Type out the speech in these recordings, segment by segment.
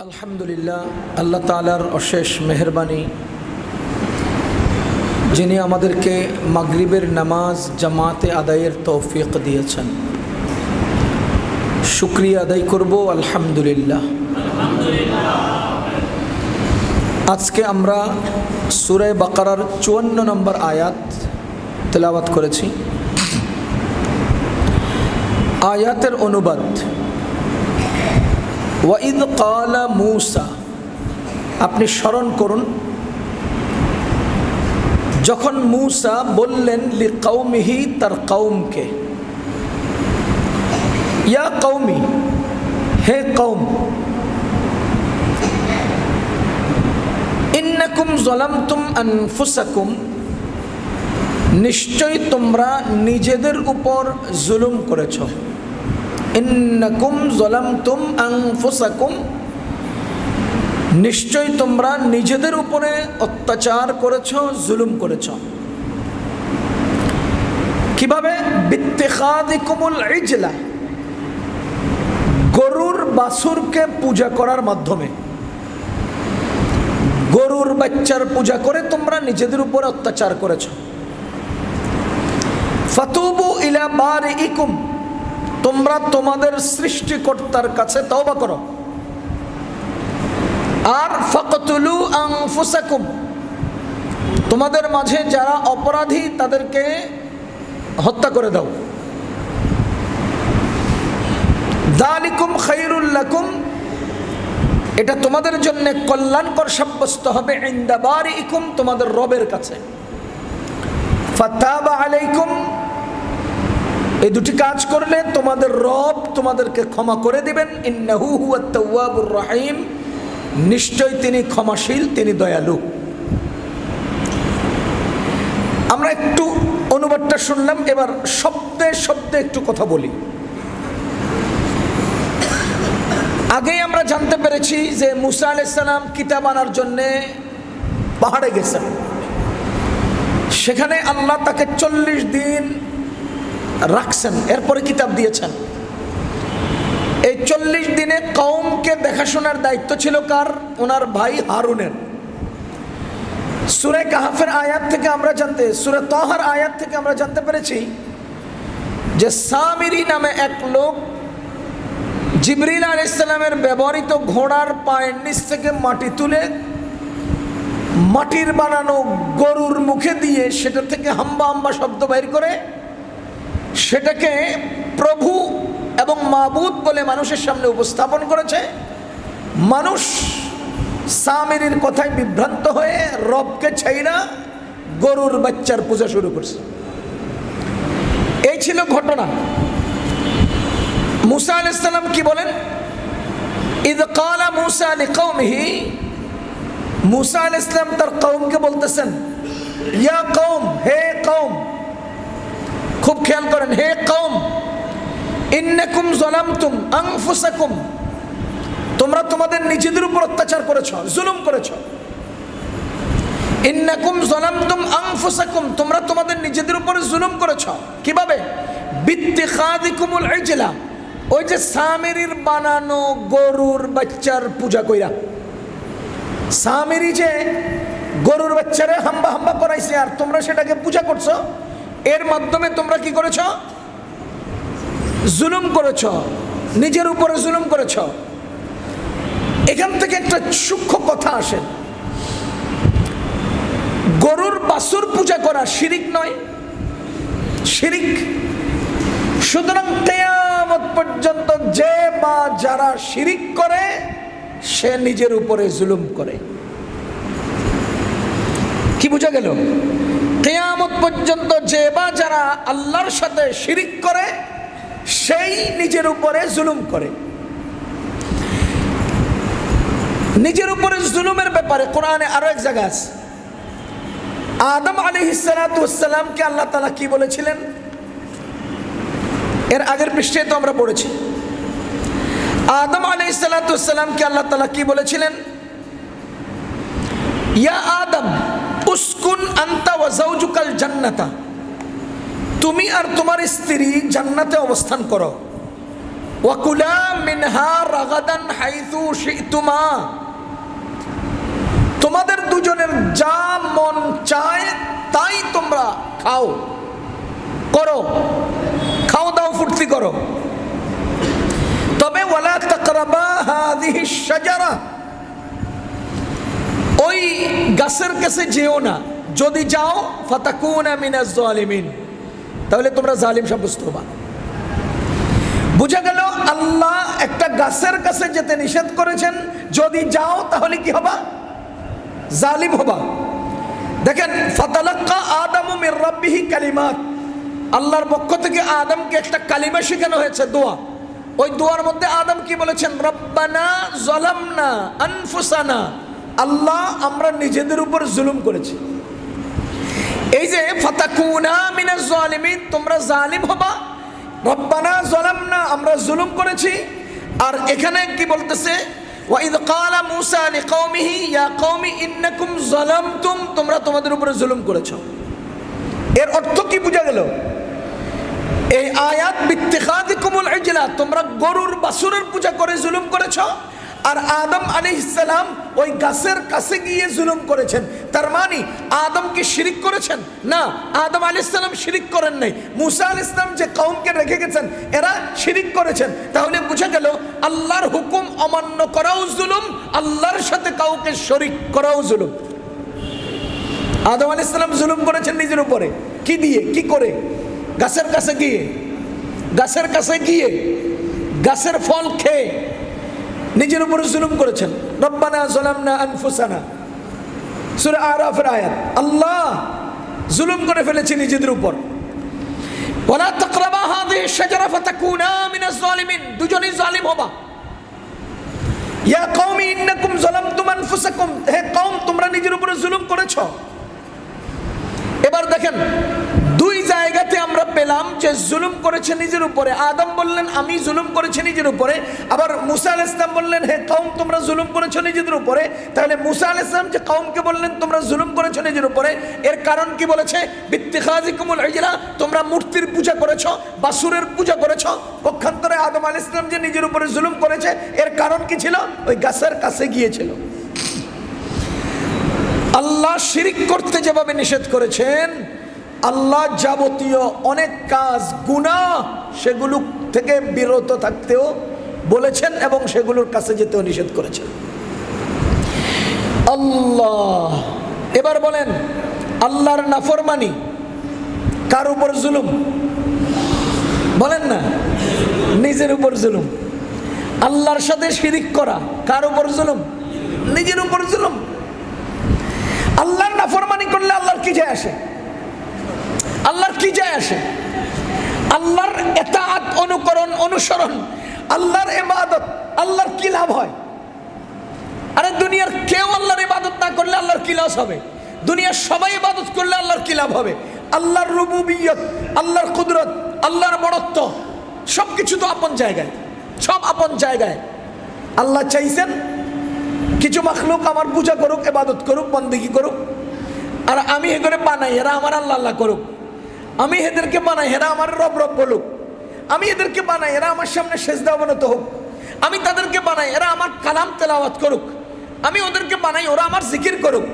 আলহামদুলিল্লাহ, আল্লাহ তাআলার অশেষ মেহেরবানি, যিনি আমাদেরকে মাগরিবের নামাজ জামাতে আদায়ের তৌফিক দিয়েছেন। শুকরিয়া আদায় করব আলহামদুলিল্লাহ। আজকে আমরা সূরা বাকারার 54 নম্বর আয়াত তেলাওয়াত করেছি। আয়াতের অনুবাদ, ওয়াইদ ক্বালা মূসা, আপনি স্মরণ করুন যখন মূসা বললেন লিকৌমিহি, তার কওমকে, ইয়া কওমি, হে কওম, ইন্নাকুম যালামতুম আনফুসাকুম, নিশ্চয় তোমরা নিজেদের উপর জুলুম করেছ। ইন্নাকুম যালামতুম আনফুসাকুম, নিশ্চয় তোমরা নিজেদের উপরে অত্যাচার করেছ, জুলুম করেছ। কিভাবে? বিত্তিখাদিকুমুল ইজলা, গরুর বাছুরকে পূজা করার মাধ্যমে, গরুর বাচ্চার পূজা করে তোমরা নিজেদের উপরে অত্যাচার করেছ। ফাতুবু ইলা বারিইকুম, তোমরা তোমাদের সৃষ্টিকর্তার কাছে তওবা করো। আর ফাকতুলু আনফুসাকুম, তোমাদের মাঝে যারা অপরাধী তাদেরকে হত্যা করে দাও। যালিকুম খায়রুল লাকুম, এটা তোমাদের জন্য কল্যাণকর সাব্যস্ত হবে। ইনদা বারিইকুম, তোমাদের রবের কাছে। ফাতাবা আলাইকুম, এই দুটি কাজ করলে তোমাদের রব তোমাদেরকে ক্ষমা করে দিবেন। ইন্নাহু হুয়াত তাওয়াবুর রহিম, নিশ্চয় তিনি ক্ষমাশীল, তিনি দয়ালু। আমরা একটু অনুবাদটা শুনলাম, এবার শব্দে শব্দে একটু কথা বলি। আগেই আমরা জানতে পেরেছি যে মুসা আলাইহিস সালাম কিতাব আনার জন্যে পাহাড়ে গেছেন। সেখানে আল্লাহ তাকে 40 দিন রাখছেন, এরপরে কিতাব দিয়েছেন। এই 40 দিনে কওমকে দেখাশোনার দায়িত্ব ছিল কার? ওনার ভাই হারুনের। সূরা কাহফের আয়াত থেকে আমরা সূরা তাহার আয়াত থেকে আমরা জানতে পেরেছি যে সামিরি নামে এক লোক জিবরিল আলাইহিস সালামের ব্যবহৃত ঘোড়ার পায়ের নিচ থেকে মাটি তুলে মাটির বানানো গরুর মুখে দিয়ে সেটা থেকে হাম্বা হাম্বা শব্দ বের করে সেটাকে প্রভু এবং মাবুদ বলে মানুষের সামনে উপস্থাপন করেছে। মানুষ সামিরির কথায় বিভ্রান্ত হয়ে রবকে ছাইরা গরুর বাচ্চার পূজা শুরু করছে। এই ছিল ঘটনা। মুসা আলাইহিস সালাম কি বলেন? ইদ ক্বালা মূসা লিকওমিহি, মুসা আলাইহিস সালাম তার কওমকে বলতেছেন, ইয়া কওম, হে কওম, খুব খেয়াল করেন, হে কওম, ইন্নাকুম যালামতুম আনফুসাকুম, তোমরা তোমাদের নিজেদের উপর অত্যাচার করেছো, জুলুম করেছো। ইন্নাকুম যালামতুম আনফুসাকুম, তোমরা তোমাদের নিজেদের উপর জুলুম করেছো। কিভাবে? বিত্তিখাদিকুমুল ইজলা, ওই যে সামিরির বানানো গরুর বাচ্চার পূজা কইরা। সামিরি যে গরুর বাচ্চারে হাম্বা হাম্বা করাইছে আর তোমরা সেটাকে পূজা করছো, এর মাধ্যমে তোমরা কি করেছ? জুলুম করেছ, নিজের উপরে জুলুম করেছ। এখান থেকে একটা সূক্ষ্ম কথা আসে, গরুর বাছুর পূজা করা শিরিক নয়? শিরিক। সুতরাং কিয়ামত পর্যন্ত যে বা যারা শিরিক করে সে নিজের উপরে জুলুম করে। কি বোঝা গেল? কিয়ামত পর্যন্ত যে বা যারা আল্লাহর সাথে শিরিক করে সেই নিজের উপরে জুলুম করে। নিজের উপরে জুলুমের ব্যাপারে কোরআনে আরো এক জায়গা আছে। আদম আলাইহিস সালাতু ওয়াস সালামকে আল্লাহ তাআলা কি বলেছিলেন? এর আগের পৃষ্ঠায় তো আমরা পড়েছি। আদম আলাইহিস সালাতু ওয়াস সালামকে আল্লাহ তাআলা কি বলেছিলেন? ইয়া আদম উসকুন আনতা ওয়া যাওজুকাল জান্নাতা, তুমি আর তোমার স্ত্রী জান্নাতে অবস্থান করো। ওয়াকুলা মিনহা রাগাদান হাইসু শিতুমা, তোমাদের দুজনের যা মন চায় তাই তোমরা খাও, করো, খাও দাও, ফুর্তি করো। তবে ওয়ালা তাকরাবা হাযিহি শাজারা, ওই গাছের কাছে যেও না, যদি যাও ফাতাকুনা মিনাজ জালিমিন, তাহলে তোমরা জালিম সাব্যস্ত হবা। বুঝা গেল আল্লাহ একটা গাছের কাছে যেতে নিষেধ করেছেন, যদি যাও তাহলে কি হবা? জালিম হবা। দেখেন, ফাতালাক্কা আদামু মির রাব্বিহি কালিমাত, আল্লাহর পক্ষ থেকে আদমকে একটা কালিমা শেখানো হয়েছে, দোয়া। ওই দোয়ার মধ্যে আদম কি বলেছেন? রব্বানা যালামনা আনফুসানা, আল্লাহ আমরা নিজেদের উপর জুলুম করেছি। এই যে ফাতাকুনা মিনাজ জালিমিন, তোমরা জালিম হবা, রব্বানা যালামনা, আমরা জুলুম করেছি। আর এখানে কি বলতেছে? ওয়াইদ ক্বালা মূসা লিকওমিহি ইয়া কওমি ইন্নাকুম যালামতুম, তোমরা তোমাদের উপরে জুলুম করেছো। এর অর্থ কি বোঝা গেল? এই আয়াত বিত্তিখাযিকুমুল ইজলা, তোমরা গরুর বাছুরের পূজা করে জুলুম করেছো। আর আদম আলাইহিস সালাম ওই গাছের কাছে গিয়ে জুলুম করেছেন। তার মানে আদম কি শিরিক করেছেন? না, আদম আলাইহিস সালাম শিরিক করেন নাই। মুসা আলাইহিস সালাম যে কওমকে রেখে গেছেন এরা শিরিক করেছেন। তাহলে বুঝা গেল আল্লাহর হুকুম অমান্য করাও জুলুম, আল্লাহর সাথে কাউকে শরীক করাও জুলুম। আদম আলাইহিস সালাম জুলুম করেছেন নিজের উপরে, কি দিয়ে, কি করে? গাছের কাছে গিয়ে, গাছের কাছে গিয়ে গাছের ফল খেয়ে নিজের উপরে জুলুম করেছেন। রব্বানা যালামনা আনফুসানা, সূরা আরাফের আয়াত। আল্লাহ জুলুম করে ফেলেছে নিজেদের উপর। ওয়ালা তাকরাবা হাযিহি শাজারা ফাতাকুনা মিনাজ জালিমিন, দুজনেই জালিম হবা। ইয়া কওমি ইন্নাকুম যালামতুম আনফুসাকুম, হে কওম তোমরা নিজের উপরে জুলুম করেছো। এবার দেখেন, দুই জায়গাতে আমরা পেলাম যে জুলুম করেছে নিজের উপরে। আদম বললেন আমি জুলুম করেছি নিজের উপরে, আবার মুসা আলাইহিস সালাম বললেন হে কওম তোমরা জুলুম করেছো নিজেদের উপরে। তাহলে মুসা আলাইহিস সালাম যে কওমকে বললেন তোমরা জুলুম করেছো নিজের উপরে, এর কারণ কি বলেছে? বিত্তিখাযিকুমুল ইজলা, তোমরা মূর্তির পূজা করেছো, বাছুরের পূজা করেছো। পক্ষান্তরে আদম আলাইহিস সালাম যে নিজের উপরে জুলুম করেছে এর কারণ কি ছিল? ওই গাছের কাছে গিয়েছিল। আল্লাহ শিরিক করতে যেভাবে নিষেধ করেছেন, আল্লাহ যাবতীয় অনেক কাজ গুনাহ সেগুলো থেকে বিরত থাকতেও বলেছেন এবং সেগুলোর কাছে যেতেও নিষেধ করেছেন আল্লাহ। এবার বলেন, আল্লাহর নাফরমানি কার উপর জুলুম? বলেন না, নিজের উপর জুলুম। আল্লাহর সাথে শিরিক করা কার উপর জুলুম? নিজের উপর জুলুম। আল্লাহর নাফরমানি করলে আল্লাহর কি যায় আসে? আল্লাহর কি যায় আসে? আল্লাহর ইতাআত, অনুকরণ, অনুসরণ, আল্লাহর ইবাদত, আল্লাহর কি লাভ হয়? আরে দুনিয়ার কেউ আল্লাহর ইবাদত না করলে আল্লাহর কি লস হবে? দুনিয়ার সবাই ইবাদত করলে আল্লাহর কি লাভ হবে? আল্লাহর রুবুবিয়ত, আল্লাহর কুদরত, আল্লাহর বড়ত্ব সবকিছু তো আপন জায়গায়, সব আপন জায়গায়। আল্লাহ চাইছেন কিছু মাখলুক আমার পূজা করুক, ইবাদত করুক, বন্দেগী করুক, আর আমি এগুলো বানাই এরা আমার আল্লাহ আল্লাহ করুক। আমি এদেরকে বানাই এরা আমার রব রব বলুক। আমি এদেরকে বানাই এরা আমার সামনে সেজদা অবনত হোক। আমি তাদেরকে বানাই এরা আমার কালাম তেলাওয়াত করুক। আমি ওদেরকে বানাই ওরা আমার জিকির করুক।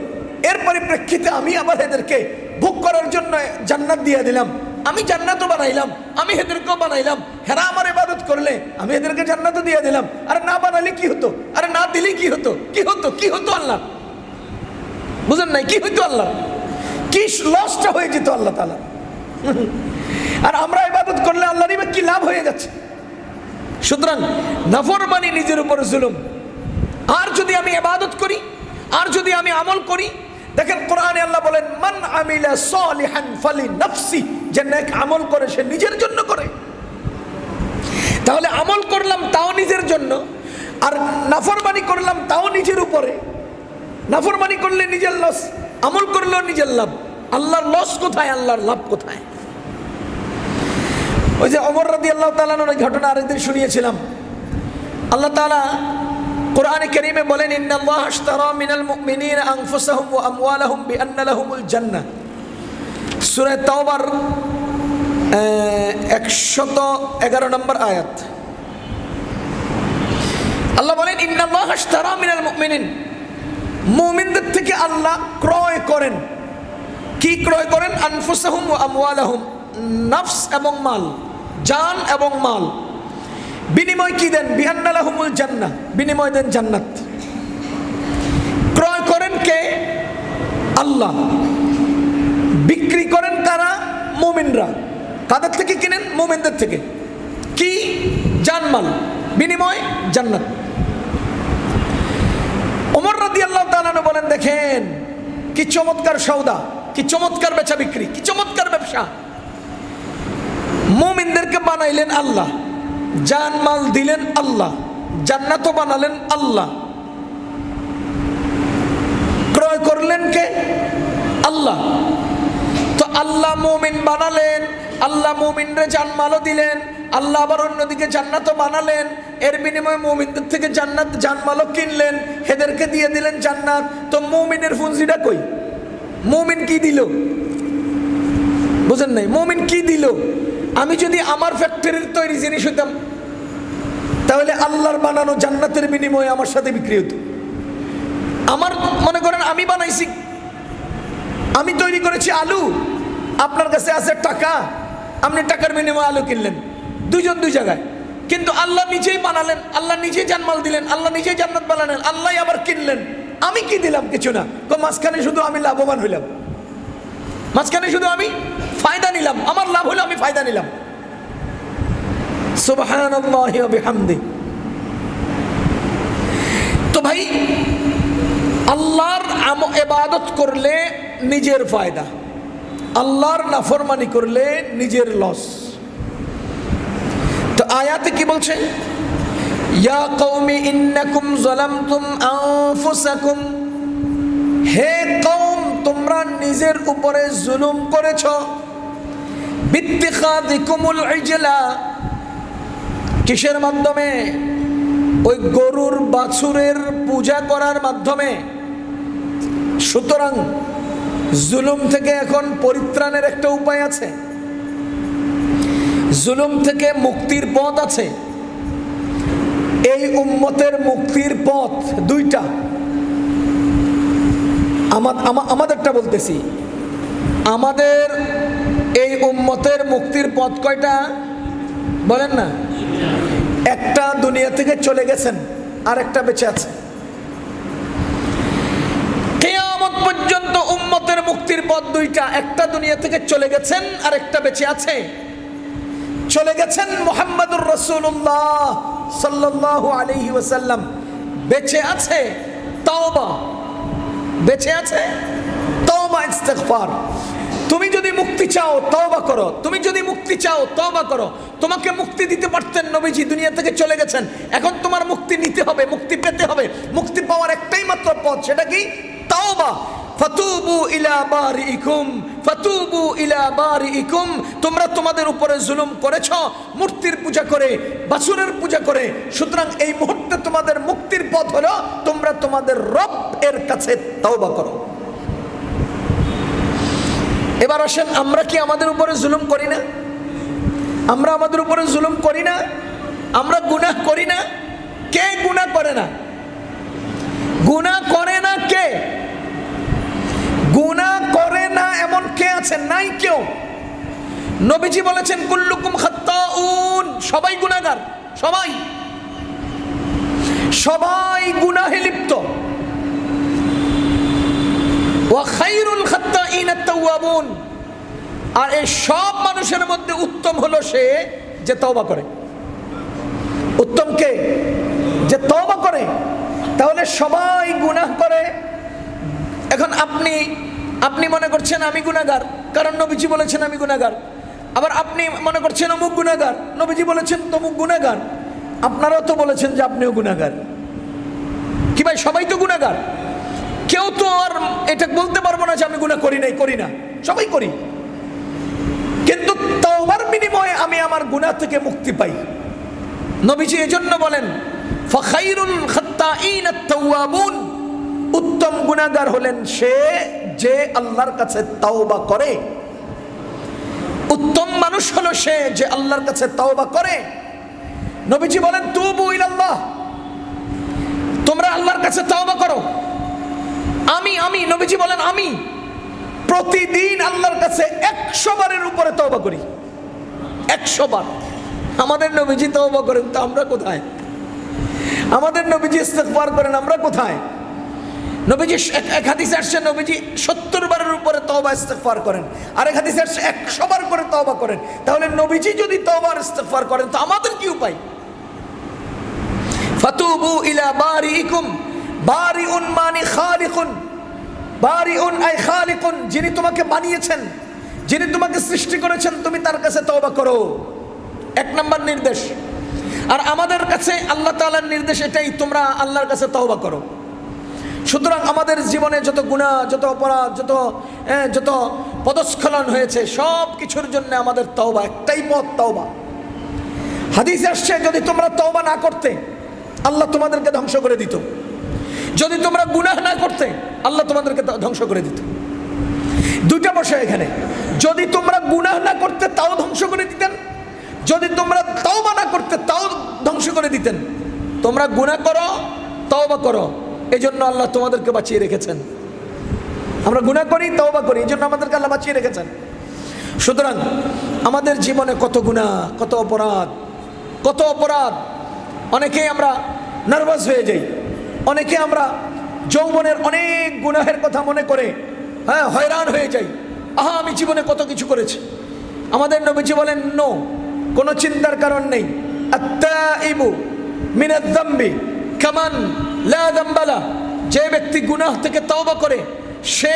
এর পরিপ্রেক্ষিতে আমি আবার এদেরকে ভোগ করার জন্য জান্নাত দিয়ে দিলাম। আমি জান্নাতও বানাইলাম, আমি এদেরকেও বানাইলাম। হেরা আমার ইবাদত করলে আমি এদেরকে জান্নাতও দিয়ে দিলাম। আরে না বানালে কি হতো? আরে না দিলে কি হতো? কি হতো? কি হতো আল্লাহ? বুঝেন নাই? কি হইতো আল্লাহ? কি লসটা হয়ে যেত আল্লাহ তাআলা? আর আমরা ইবাদত করলে আল্লাহর কি লাভ হয়ে যাচ্ছে? সুতরাং নাফরমানি নিজের উপর জুলুম। আর যদি আমি ইবাদত করি, আর যদি আমি আমল করি, দেখেন কোরআনে আল্লাহ বলেন মান আমিলা সালিহান ফালিনাফসি, যে নেক আমল করে সে নিজের জন্য করে। তাহলে আমল করলাম তাও নিজের জন্য, আর নাফরমানি করলাম তাও নিজের উপরে। নাফরমানি করলে নিজের লস, আমল করলেও নিজের লাভ। আল্লাহর লস কোথায়? আল্লাহর লাভ কোথায়? ওই যে ওমর রাদিয়াল্লাহু তাআলা আনহুর ঘটনা আরেকদিন শুনিয়েছিলাম। আল্লাহ তাআলা কোরআনে কারীমে বলেন ইন্নাল্লাহা আশতারা মিনাল মুমিনিনা আনফুসাহুম ওয়া আমওয়ালাহুম বিআন্না লাহুমুল জান্নাহ। সূরা তাওবার 111 নম্বর আয়াত। আল্লাহ বলেন ইন্নাল্লাহা আশতারা মিনাল মুমিনিন, মুমিনদের থেকে আল্লাহ ক্রয় করেন। কি ক্রয় করেন? আনফুসাহুম ওয়া আমওয়ালাহুম, নফস এবং মাল, জান এবং মাল। বিনিময় কি দেন? বিআন্না লাহুমুল জান্নাহ, বিনিময় দেন জান্নাত। ক্রয় করেন কে? আল্লাহ। বিক্রি করেন কারা? মুমিনরা। কাদের থেকে কিনেন? মুমিনদের থেকে। কি? জানমাল, বিনিময় জান্নাত। ওমর রাদিয়াল্লাহু তাআলা আনহু বলেন, দেখেন কি চমৎকার সওদা, কি চমৎকার বেচা বিক্রি, কি চমৎকার ব্যবসা। মুমিনদেরকে বানাইলেন আল্লাহ, জানমাল দিলেন আল্লাহ, জান্নাতও বানালেন আল্লাহ। ক্রয় করলেন কে? আল্লাহ। তো আল্লাহ মুমিন বানালেন, আল্লাহ মুমিনরে জানমালও দিলেন, আল্লাহ আবার অন্যদিকে জান্নাতও বানালেন। এর বিনিময়ে মুমিনদের থেকে জান্নাত জানমালও কিনলেন, এদেরকে দিয়ে দিলেন জান্নাত। তো মুমিনের পুঁজিটা কই? মুমিন কি দিল? বুঝেন নাই? মুমিন কি দিল? আমি যদি আমার ফ্যাক্টরির তৈরি জিনিস হইতাম, তাহলে আল্লাহর বানানো জান্নাতের বিনিময়ে আমার সাথে বিক্রি হতো। আমার মনে করেন আমি বানাইছি, আমি তৈরি করেছি আলু, আপনার কাছে আছে টাকা, আপনি টাকার বিনিময়ে আলু কিনলেন, দুইজন দুই জায়গায়। কিন্তু আল্লাহ নিজেই বানালেন, আল্লাহ নিজেই জানমাল দিলেন, আল্লাহ নিজেই জান্নাত বানালেন, আল্লাহ আবার কিনলেন। আমি কি দিলাম? কিছু না। মাঝখানে শুধু আমি লাভবান হইলাম, মাঝখানে শুধু আমি ফায়দা নিলাম, আমার লাভ হলো, আমি ফায়দা নিলাম। সুবহানাল্লাহি ওয়া বিহামদিহি। তো ভাই, আল্লাহর ইবাদত করলে নিজের ফায়দা, আল্লাহর নাফরমানি করলে নিজের লস। তো আয়াতে কি বলছে? ইয়া কওমি ইন্নাকুম যালামতুম আনফুসাকুম, হে কওম তোমরা নিজের উপরে জুলুম করেছো। বিত্তিখাদিকুমুল ইজলা, কিসের মাধ্যমে? ওই গরুর বাছুরের পূজা করার মাধ্যমে। সুতরাং জুলুম থেকে এখন পরিত্রাণের একটা উপায় আছে, জুলুম থেকে মুক্তির পথ আছে। এই উম্মতের মুক্তির পথ দুইটা। আমাদেরটা বলতেছি, আমাদের এই উম্মতের মুক্তির পথ কয়টা বলেন না? একটা দুনিয়া থেকে চলে গেছেন, আর একটা বেঁচে আছে। কিয়ামত পর্যন্ত উম্মতের মুক্তির পথ দুইটা, একটা দুনিয়া থেকে চলে গেছেন, আর একটা বেঁচে আছে। চলে গেছেন মুহাম্মদুর রাসূলুল্লাহ সাল্লাল্লাহু আলাইহি ওয়াসাল্লাম, বেঁচে আছে তাওবা, বেঁচে আছে তাওবা ইস্তিগফার। তুমি যদি মুক্তি চাও তওবা করো, তুমি যদি মুক্তি চাও তওবা করো। তোমাকে মুক্তি দিতে পারতেন নবীজি, দুনিয়া থেকে চলে গেছেন। এখন তোমার মুক্তি নিতে হবে, মুক্তি পেতে হবে। মুক্তি পাওয়ার একটাই মাত্র পথ, সেটা কি? তাওবা। ফাতুবু ইলা বারিইকুম, ফাতুবু ইলা বারিইকুম। তোমরা তোমাদের উপরে জুলুম করেছো মূর্তির পূজা করে, বাছুরের পূজা করে। সুতরাং এই মুহূর্তে তোমাদের মুক্তির পথ হলো তোমরা তোমাদের রব এর কাছে তাওবা করো। এবার আসেন, আমরা কি আমাদের উপরে জুলুম করি না? আমরা আমাদের উপরে জুলুম করি না? আমরা গুনাহ করি না? কে গুনাহ করে না? গুনাহ করে না কে? গুনাহ করে না এমন কে আছে? নাই কেউ। নবীজি বলেছেন কুল্লুকুম খাত্তাউন, সবাই গুনাহগার, সবাই সবাই গুনাহে লিপ্ত। ওয়া খায়রুল খাত্তাইন আত-তাওয়াবুন, আর এই সব মানুষের মধ্যে উত্তম হলো সে যে তওবা করে। উত্তম কে? যে তওবা করে। তাহলে সবাই গুনাহ করে। এখন আপনি মনে করছেন আমি গুনাহগার, কারণ নবীজি বলেছেন আমি গুনাহগার। আবার আপনি মনে করছেন অমুক গুনাহগার, নবীজি বলেছেন তমুক গুনাহগার। আপনারাও তো বলেছেন যে আপনিও গুনাহগার। কি ভাই, সবাই তো গুনাহগার। কেউ তো আর এটা বলতে পারবো না যে আমি গুনাহ করি নাই, করি না, সবাই করি। কিন্তু তওবার বিনিময়ে আমি আমার গুনাহ থেকে মুক্তি পাই। নবীজি এজন্য বলেন ফাখাইরুল খাত্তাইন আত-তাওয়াবুন, উত্তম গুনাহগার হলেন সে যে আল্লাহর কাছে তাওবা করে। উত্তম মানুষ হলো সে যে আল্লাহর কাছে তাওবা করে। নবীজি বলেন তুবু ইলাল্লাহ, তোমরা আল্লাহর কাছে তওবা করো। আমি নবীজি বলেন আমি প্রতিদিন আল্লাহর কাছে 100 বারের উপরে তওবা করি, 100 বার। আমাদের নবীজি তওবা করেন তো আমরা কোথায়? আমাদের নবীজি ইস্তিগফার করেন, আমরা কোথায়? নবীজি এক হাদিসে আসছে নবীজি 70 বারের উপরে তওবা ইস্তিগফার করেন, আর এক হাদিসে আসছে 100 বার করে তওবা করেন। তাহলে নবীজি যদি তওবা আর ইস্তিগফার করেন তো আমাদের কি উপায়? ফাতুবু ইলা বারিইকুম, বারিউন মানি খালিকুন, বারিউন আই খালিকুন, যিনি তোমাকে বানিয়েছেন, যিনি তোমাকে সৃষ্টি করেছেন, তুমি তার কাছে তওবা করো। 1 নম্বর নির্দেশ। আর আমাদের কাছে আল্লাহ তাআলার নির্দেশ এটাই, তোমরা আল্লাহর কাছে তওবা করো। সুতরাং আমাদের জীবনে যত গুনাহ, যত অপরাধ, যত পদস্খলন হয়েছে, সব কিছুর জন্য আমাদের তওবা, একটাই পথ তওবা। হাদিসে আসছে যদি তোমরা তওবা না করতে আল্লাহ তোমাদেরকে ধ্বংস করে দিত, যদি তোমরা গুনাহ না করতে আল্লাহ তোমাদেরকে ধ্বংস করে দিত। দুইটা বিষয় এখানে, যদি তোমরা গুনাহ না করতে তাও ধ্বংস করে দিতেন, যদি তোমরা তওবা না করতে তাও ধ্বংস করে দিতেন। তোমরা গুনাহ করো, তওবা করো, এজন্য আল্লাহ তোমাদেরকে বাঁচিয়ে রেখেছেন। আমরা গুনাহ করি, তওবা করি, এজন্য আমাদেরকে আল্লাহ বাঁচিয়ে রেখেছেন। সুতরাং আমাদের জীবনে কত গুনাহ, কত অপরাধ, কত অপরাধ। অনেকেই আমরা নার্ভাস হয়ে যাই, অনেকে আমরা যৌবনের অনেক গুনাহের কথা মনে করে হয়রান হয়ে যাই। আমি জীবনে কত কিছু করেছি। আমাদের নবীজি বলেন নো, কোনো চিন্তার কারণ নেই। আত্তাইবু মিনাজ যামবি কামান লা যামবালা, যে ব্যক্তি গুনাহ থেকে তওবা করে সে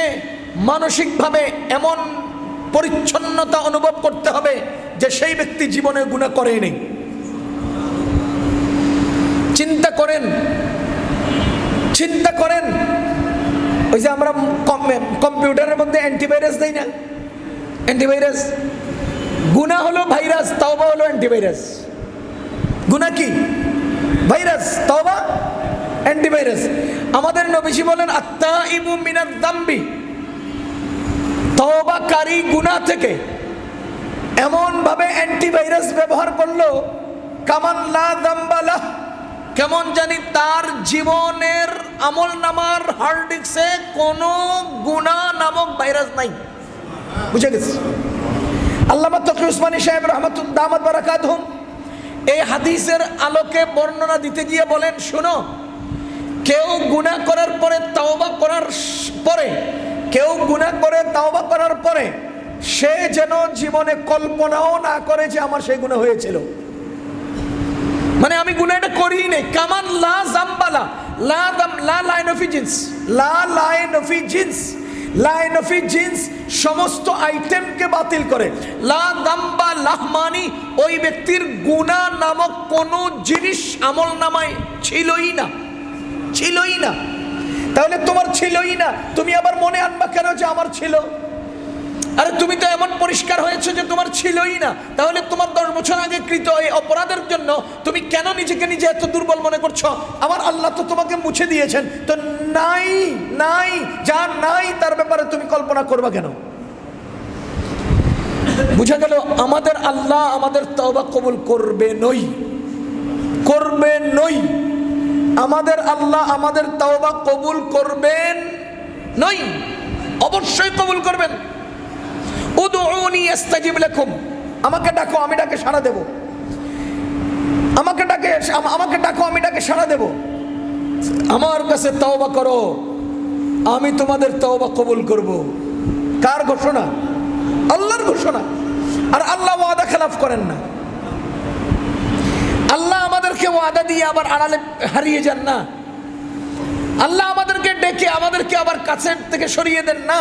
মানসিকভাবে এমন পরিচ্ছন্নতা অনুভব করতে হবে যে সেই ব্যক্তি জীবনে গুনাহ করেই নেই। চিন্তা করেন, ওই যে আমরা কম্পিউটারের মধ্যে অ্যান্টিভাইরাস দেই না, অ্যান্টিভাইরাস। গুনাহ হলো ভাইরাস, তওবা হলো অ্যান্টিভাইরাস। গুনাহ কি? ভাইরাস, তওবা অ্যান্টিভাইরাস। আমাদের নবীজি বলেন আত্তাইবু মিনাজ যামবি, তওবাকারী গুনাহ থেকে এমন ভাবে অ্যান্টিভাইরাস ব্যবহার করলো কামান লা যামবালা, কেমন জানি তার জীবনের আমলনামার হার্ড ডিস্কে কোনো গুনাহ নামক ভাইরাস নাই। বুঝে গেছে? আল্লামা তকি উসমানী সাহেব রাহমাতুল্লাহ দামাত বারাকাতুহুম এই হাদিসের আলোকে বর্ণনা দিতে গিয়ে বলেন, শোনো, কেউ গুনাহ করার পরে তওবা করার পরে, কেউ গুনাহ করে তওবা করার পরে সে যেন জীবনে কল্পনাও না করে যে আমার সেই গুনাহ হয়েছিল, মানে আমি গুনাহটা করিই নাই। কামান লা যামবালা, লা লাইন অফ জিন্স, লা line of jeans, line of jeans সমস্ত আইটেমকে বাতিল করে। লা যামবা লাহমানি, ওই ব্যক্তির গুনাহ নামক কোনো জিনিস আমল নামায় ছিলই না, ছিলই না। তাহলে তোমার ছিলই না, তুমি আবার মনে আনবা কেন যে আমার ছিল? আরে তুমি তো এমন পরিষ্কার হয়েছে যে তোমার ছিলই না, তাহলে তোমার 10 বছর আগে কৃত এই অপরাধের জন্য তুমি কেন নিজেকে নিজে এত দুর্বল মনে করছো? আমার আল্লাহ তো তোমাকে মুছে দিয়েছেন, তো নাই নাই যা নাই তার ব্যাপারে তুমি কল্পনা করবা কেন? বুঝা গেল আমাদের আল্লাহ আমাদের তওবা কবুল করবে নই, করবে নই। আমাদের আল্লাহ আমাদের তওবা কবুল করবেন নই, অবশ্যই কবুল করবেন। উদউনি আস্তাজিব লাকুম, আমাকে ডাকো আমি ডাকে সাড়া দেব, আমাকে ডাকো আমি ডাকে সাড়া দেব। আমার কাছে তওবা করো, আমি তোমাদের তওবা কবুল করব। কার ঘোষণা? আল্লাহর ঘোষণা। আর আল্লাহ ওয়াদা খেলাফ করেন না। আল্লাহ আমাদেরকে ওয়াদা দিয়ে আবার আড়ালে হারিয়ে যান না। আল্লাহ আমাদেরকে ডেকে আমাদেরকে আবার কাছের থেকে সরিয়ে দেন না।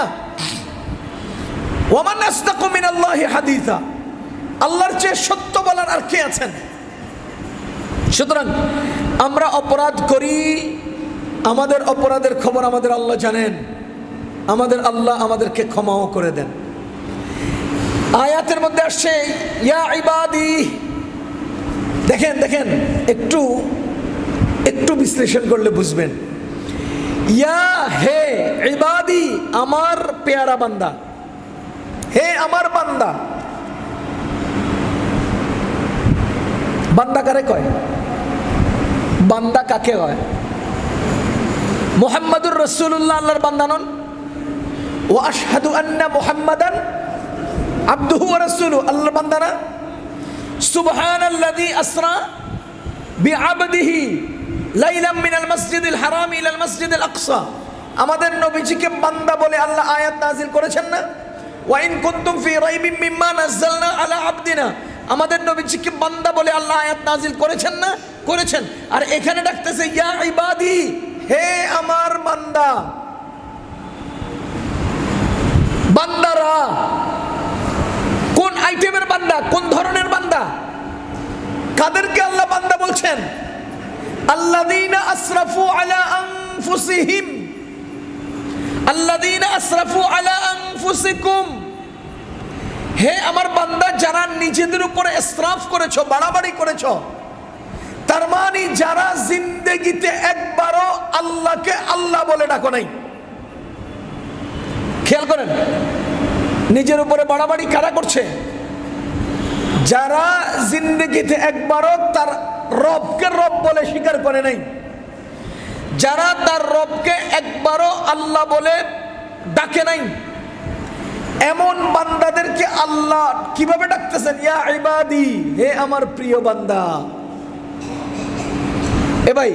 ওয়ামান আসদাকু মিনাল্লাহি হাদিসা, আল্লাহর চেয়ে সত্য বলার আর কে আছেন? সুতরাং আমরা অপরাধ করি, আমাদের অপরাধের খবর আমাদের আল্লাহ জানেন, আমাদের আল্লাহ আমাদেরকে ক্ষমাও করে দেন। আয়াতের মধ্যে আসছে ইয়া ইবাদি, দেখেন দেখেন একটু বিশ্লেষণ করলে বুঝবেন। ইয়া হে ইবাদি, আমার পেয়ারা বান্দা, হে আমার বান্দা। বান্দা কারে কয়? বান্দা কাকে হয়? মুহাম্মাদুর রাসূলুল্লাহ আল্লাহর বান্দা নন? ওয়া আশহাদু আন্না মুহাম্মাদান আবদুহু ওয়া রাসূলুহু আল্লাহর বান্দা না? সুবহানাল্লাযী আসরা বিআবদিহি লাইলাম মিনাল মাসজিদিল হারাম ইলাল মাসজিদিল আকসা, আমাদের নবীজিকে বান্দা বলে আল্লাহ আয়াত নাযিল করেছেন না? ওয়া ইন কুনতুম ফি রাইবিম মিম্মা নাযালনা আলা আবদিনা, আমাদের নবীজিকে বান্দা বলে আল্লাহ আয়াত নাযিল করেছেন না? করেছেন। আর এখানে ডাকতেছে ইয়া ইবাদি, হে আমার বান্দা, বান্দারা। কোন আইটেমের বান্দা, কোন ধরনের বান্দা? কাদেরকে আল্লাহ বান্দা বলছেন? আল্লাযীনা আসরাফু আলা আনফুসিহিম, আল্লাযীনা আসরাফু আলা আনফুসিকুম, হে আমার বান্দা যারা নিজেদের উপরে ইসরাফ করেছো, বাড়াবাড়ি করেছো। তার মানে যারা জিন্দেগিতে একবারও আল্লাহকে আল্লাহ বলে ডাকো নাই। খেয়াল করেন, নিজের উপরে বাড়াবাড়ি কারা করছে? যারা জিন্দেগিতে একবারও তার রবকে রব বলে স্বীকার করে নাই, যারা তার রবকে একবারও আল্লাহ বলে ডাকে নাই, এমন বান্দাদেরকে আল্লাহ কিভাবে ডাকতেছেন? ইয়া ইবাদি, হে আমার প্রিয় বান্দা। এ ভাই,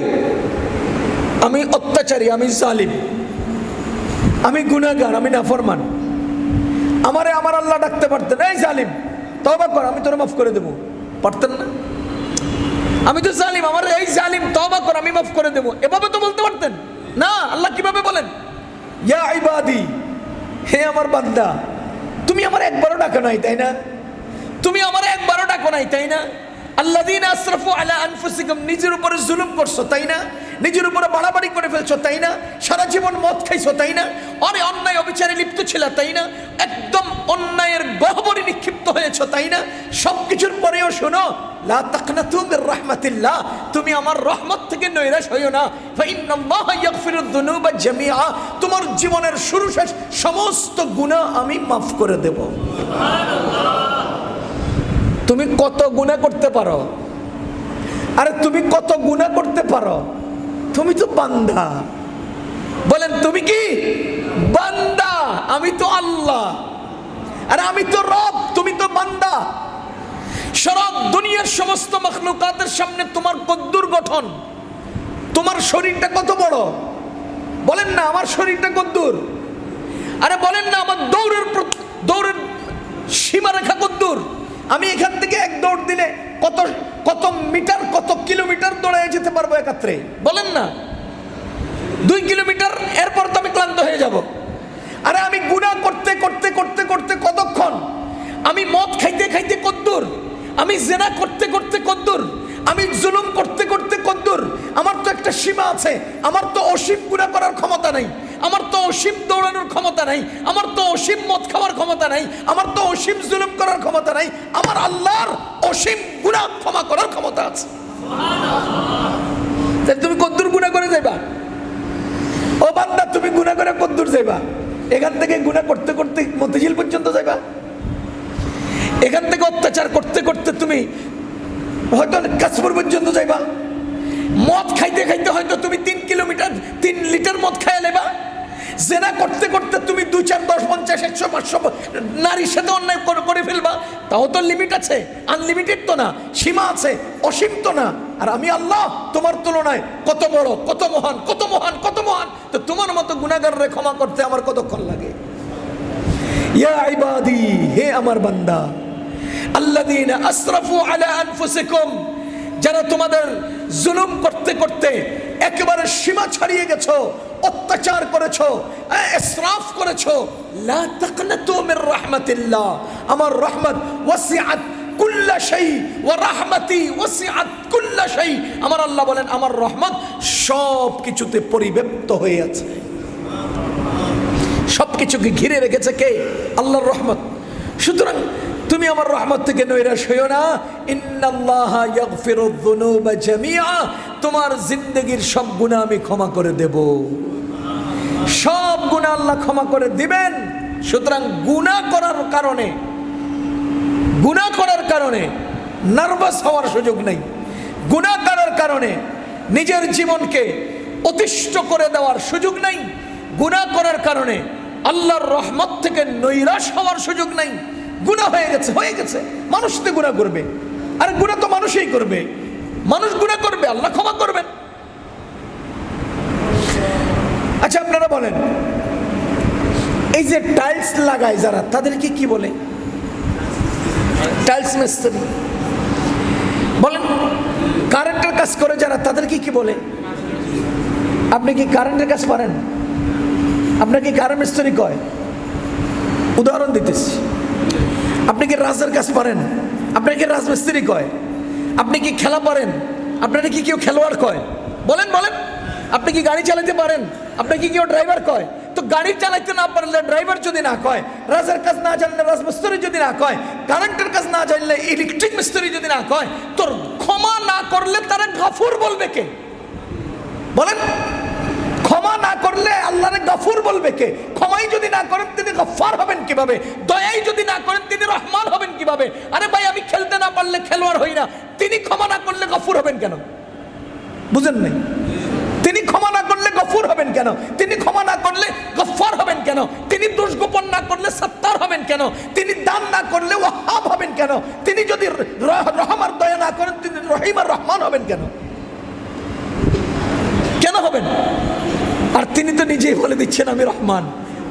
আমি অত্যাচারী, আমি জালিম, আমি গুনাহগার, আমি নাফরমান, আমারে আমার আল্লাহ ডাকতে পারতেন, এই জালিম তওবা কর, আমি তোরে মাফ করে দেব, পারতেন না? আমি তো জালিম, আমার এই জালিম তওবা কর, আমি মাফ করে দেব, এভাবে তো বলতে পারতেন না। আল্লাহ কিভাবে বলেন? ইয়া ইবাদি, হে আমার বান্দা, তুমি আমার একবারও ডাকো নাই, তাই না? তুমি আমার একবারও ডাকো নাই, তাই না? আল্লাযীনা আসরাফু আলা আনফুসিকুম, নিজের উপরে জুলুম করছো, তাই না? নিজের উপরে বাড়াবাড়ি করে ফেলছো, তাই না? সারা জীবন মদ খাইছো, তাই না? অনেক অন্যায় অবিচারে লিপ্ত ছিল, তাই না? একদম অন্যায়ের গহ্বরে নিক্ষিপ্ত হয়েছো, তাই না? সবকিছুর পরেও শোনো, লা তাকনাতু মির রাহমাতিল্লাহ, তুমি আমার রহমত থেকে নৈরাশ হইও না। ফা ইন্নাল্লাহা ইয়াগফিরুয যুনুবা জামিআ, তোমার জীবনের শুরু শেষ সমস্ত গুনাহ আমি মাফ করে দেব। তুমি কত গুনাহ করতে পারো? আরে তুমি কত গুনাহ করতে পারো? তুমি তো বান্দা। বলেন তুমি কি বান্দা? আমি তো আল্লাহ, আরে আমি তো রব, তুমি তো বান্দা। সারা দুনিয়ার সমস্ত মাখলুকাতের সামনে তোমার কদ্দুর গঠন, তোমার শরীরটা কত বড়? বলেন না আমার শরীরটা কদ্দুর? আরে বলেন না আমার দৌড়ের সীমারেখা কদ্দুর? আমি এখান থেকে এক দৌড় দিলে কত কত মিটার, কত কিলোমিটার দৌড়ে যেতে পারবো একাত্রে? বলেন না 2 কিলোমিটার, এরপর তো আমি ক্লান্ত হয়ে যাব। আরে আমি গুনাহ করতে করতে করতে করতে কতক্ষণ? আমি মদ খাইতে খাইতে কদ্দুর? আমি জেনা করতে করতে কদ্দুর? আমি জুলুম করতে করতে কদ্দুর? আমার তো একটা সীমা আছে। আমার তো অসীম গুনাহ করার ক্ষমতা নাই, আমার তো অসীম দৌড়ানোর ক্ষমতা নাই, আমার তো অসীম মদ খাওয়ার ক্ষমতা নাই, আমার তো অসীম জুলুম করার ক্ষমতা নাই। আমার আল্লাহর অসীম গুনাহ ক্ষমা করার ক্ষমতা আছে। তাহলে তুমি কদ্দুর গুনাহ করে যাইবা? ও বান্দা, তুমি গুনাহ করে কদ্দুর যাইবা? এখান থেকে গুনাহ করতে করতে মতিঝিল পর্যন্ত যাইবা? এখান থেকে অত্যাচার করতে করতে তুমি হয়তো কাশপুর পর্যন্ত যাইবা? মদ খাইতে খাইতে হয়তো তুমি 3 কিলোমিটার 3 লিটার মদ খাইয়া লেবা? জেনা করতে করতে তুমি 2, 4, 10, 50, 100, 500 নারীর সাথে অন্যায় করে ফেলবা। তাও তো লিমিট আছে, আনলিমিটেড তো না, সীমা আছে, অসীম তো না। আর আমি আল্লাহ তোমার তুলনায় কত বড়, কত মহান, কত মহান, কত মহান। তো তোমার মতো গুনাহগাররে ক্ষমা করতে আমার কতক্ষণ লাগে? ইয়া ইবাদি, হে আমার বান্দা, আল্লাযীনা আসরাফু আলা আনফুসিকুম, যারা তোমাদের জুলুম করতে করতে একেবারে সীমা ছাড়িয়ে গেছো, অত্যাচার করেছো, ইসরাফ করেছো, লা তাকনাতু মির রাহমাতিল্লাহ, আমার রহমত ওয়াসিআত কুল্লা শাই ওয়া রাহমাতি ওয়াসিআত কুল্লা শাই। আমার আল্লাহ বলেন আমার রহমত সব কিছুতে পরিব্যাপ্ত হয়ে আছে। সবকিছুকে ঘিরে রেখেছে কে? আল্লাহর রহমত। সুতরাং তুমি আমার রহমত থেকে নৈরাশ হইও না। ইন্নাল্লাহা ইয়াগফিরুয যুনুবা জামিআ, তোমার জিন্দেগীর সব গুনাহ আমি ক্ষমা করে দেব, সব গুনাহ আল্লাহ ক্ষমা করে দিবেন। সুতরাং গুনাহ করার কারণে নার্ভাস হওয়ার সুযোগ নেই। গুনাহ করার কারণে নিজের জীবনকে অতিষ্ঠ করে দেওয়ার সুযোগ নাই। গুনাহ করার কারণে আল্লাহর রহমত থেকে নৈরাশ হওয়ার সুযোগ নাই। গুনাহ হয়ে গেছে, মানুষ তো গুনাহ করবে, আর গুনাহ তো মানুষই করবে, মানুষ গুনাহ করবে, আল্লাহ ক্ষমা করবেন। আচ্ছা আপনারা বলেন, এই যে টাইলস লাগায় যারা, তাদেরকে কি বলে? টাইলস মিস্ত্রি। বলেন, কারেন্টের কাজ করে যারা, তাদেরকে কি বলে? আপনি কি কারেন্টের কাজ পারেন? আপনার কি কারেন্ট মিস্ত্রি কয়? উদাহরণ দিতেছি। আপনি কি রাজের কাজ পারেন? আপনার কি রাজমিস্ত্রি কয়? আপনি কি খেলা পারেন? আপনার কি কেউ খেলোয়াড় কয়? বলেন বলেন। আপনি কি গাড়ি চালাতে পারেন? আপনার কি কেউ ড্রাইভার কয়? তো গাড়ি চালাতে না পারলে ড্রাইভার যদি না কয়, রাজের কাজ না জানলে রাজমিস্ত্রি যদি না কয়, কারেন্টের কাজ না জানলে ইলেকট্রিক মিস্ত্রি যদি না কয়, তোর ক্ষমা না করলে তারা গাফুর বলবে কে? বলেন, ক্ষমা না করলে আল্লাহরে গাফুর বলবে কে? ক্ষমাই যদি না করেন তিনি গফফার হবেন কিভাবে? দয়াই যদি না করেন তিনি রহমান হবেন কিভাবে? আরে ভাই, আমি খেলতে না পারলে খেলোয়াড় হই না, তিনি ক্ষমা না করলে গফুর হবেন কেন? বুঝেন নাই? তিনি ক্ষমা না করলে গফুর হবেন কেন? তিনি ক্ষমা না করলে গফফার হবেন কেন? তিনি দোষ গোপন না করলে সত্তার হবেন কেন? তিনি দান না করলে ওয়াহাব হবেন কেন? তিনি যদি রহমার দয়া না করেন তিনি রহিম আর রহমান হবেন কেন? কেন হবেন? আর তিনি তো নিজেই বলে দিচ্ছেন আমি রহমান।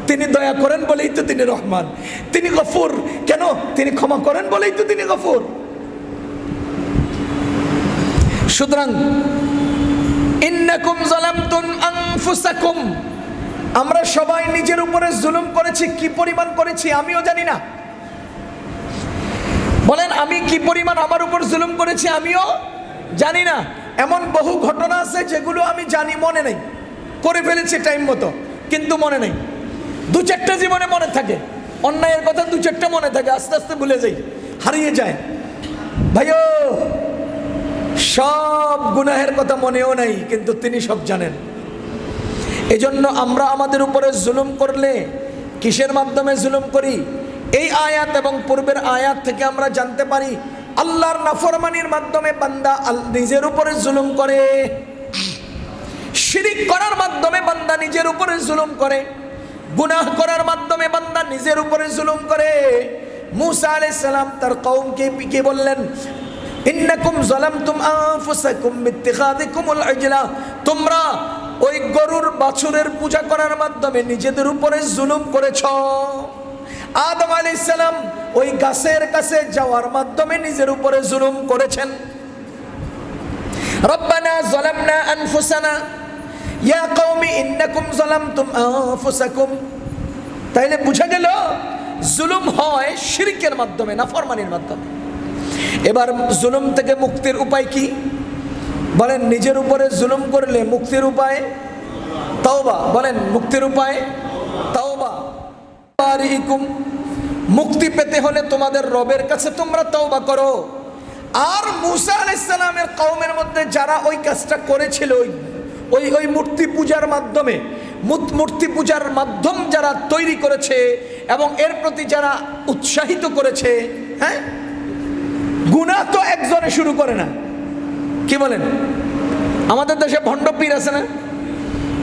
তিনি দয়া করেন বলেই তো তিনি রহমান। তিনি গফুর কেন? তিনি ক্ষমা করেন বলেই তো তিনি গফুর। সুতরাং ইন্নাকুম যালামতুম আনফুসাকুম, আমরা সবাই নিজের উপরে জুলুম করেছি। কি পরিমাণ করেছি আমিও জানি না। বলেন, আমি কি পরিমাণ আমার উপর জুলুম করেছি আমিও জানি না। এমন বহু ঘটনা আছে যেগুলো আমি জানি, মনে নেই, করে ফেলেছি টাইম মতো, কিন্তু মনে নেই। দু চারটা জীবনে মনে থাকে, অন্যায়ের কথা দু চারটা মনে থাকে, আস্তে আস্তে ভুলে যাই, হারিয়ে যায়। ভাইও, সব গুনাহের কথা মনেও নাই, কিন্তু তিনি সব জানেন। এজন্য আমরা আমাদের উপরে জুলুম করলে কিসের মাধ্যমে জুলুম করি? এই আয়াত এবং পূর্বের আয়াত থেকে আমরা জানতে পারি আল্লাহর নাফরমানির মাধ্যমে বান্দা নিজের উপরে জুলুম করে, শিরিক করার মাধ্যমে বান্দা নিজের উপরে জুলুম করে, গুনাহ করার মাধ্যমে বান্দা নিজের উপরে জুলুম করে। মূসা আলাইহিস সালাম তার কওমকে কি বললেন? ইন্নাকুম যালামতুম আনফুসাকুম বিত্তিখাযিকুমুল ইজলা, তোমরা ওই গরুর বাছুরের পূজা করার মাধ্যমে নিজেদের উপরে জুলুম করেছো। আদম আলাইহিস সালাম ওই গাছের কাছে যাওয়ার মাধ্যমে নিজের উপরে জুলুম করেছেন। রব্বানা যালামনা আনফুসানা ইয়া কওমি ইন্নাকুম যালামতুম আনফুসাকুম। তাইলে বুঝা গেল জুলুম হয় শিরকের মাধ্যমে, নাফরমানির মাধ্যমে। এবার জুলুম থেকে মুক্তির উপায় কি? বলেন, নিজের উপরে জুলুম করলে মুক্তির উপায় তাওবা। বলেন, মুক্তির উপায় তাওবা। মুক্তি পেতে হলে তোমাদের রবের কাছে তোমরা তাওবা করো। আর মূসা আলাইহিস সালামের কওমের মধ্যে যারা ওই কাজটা করেছিল, ওই মূর্তি পূজার মাধ্যমে, মূর্তি পূজার মাধ্যম যারা তৈরি করেছে এবং এর প্রতি যারা উৎসাহিত করেছে, হ্যাঁ, গুনাহ তো একজনে শুরু করে না। কি বলেন? আমাদের দেশে ভণ্ড পীর আছে না?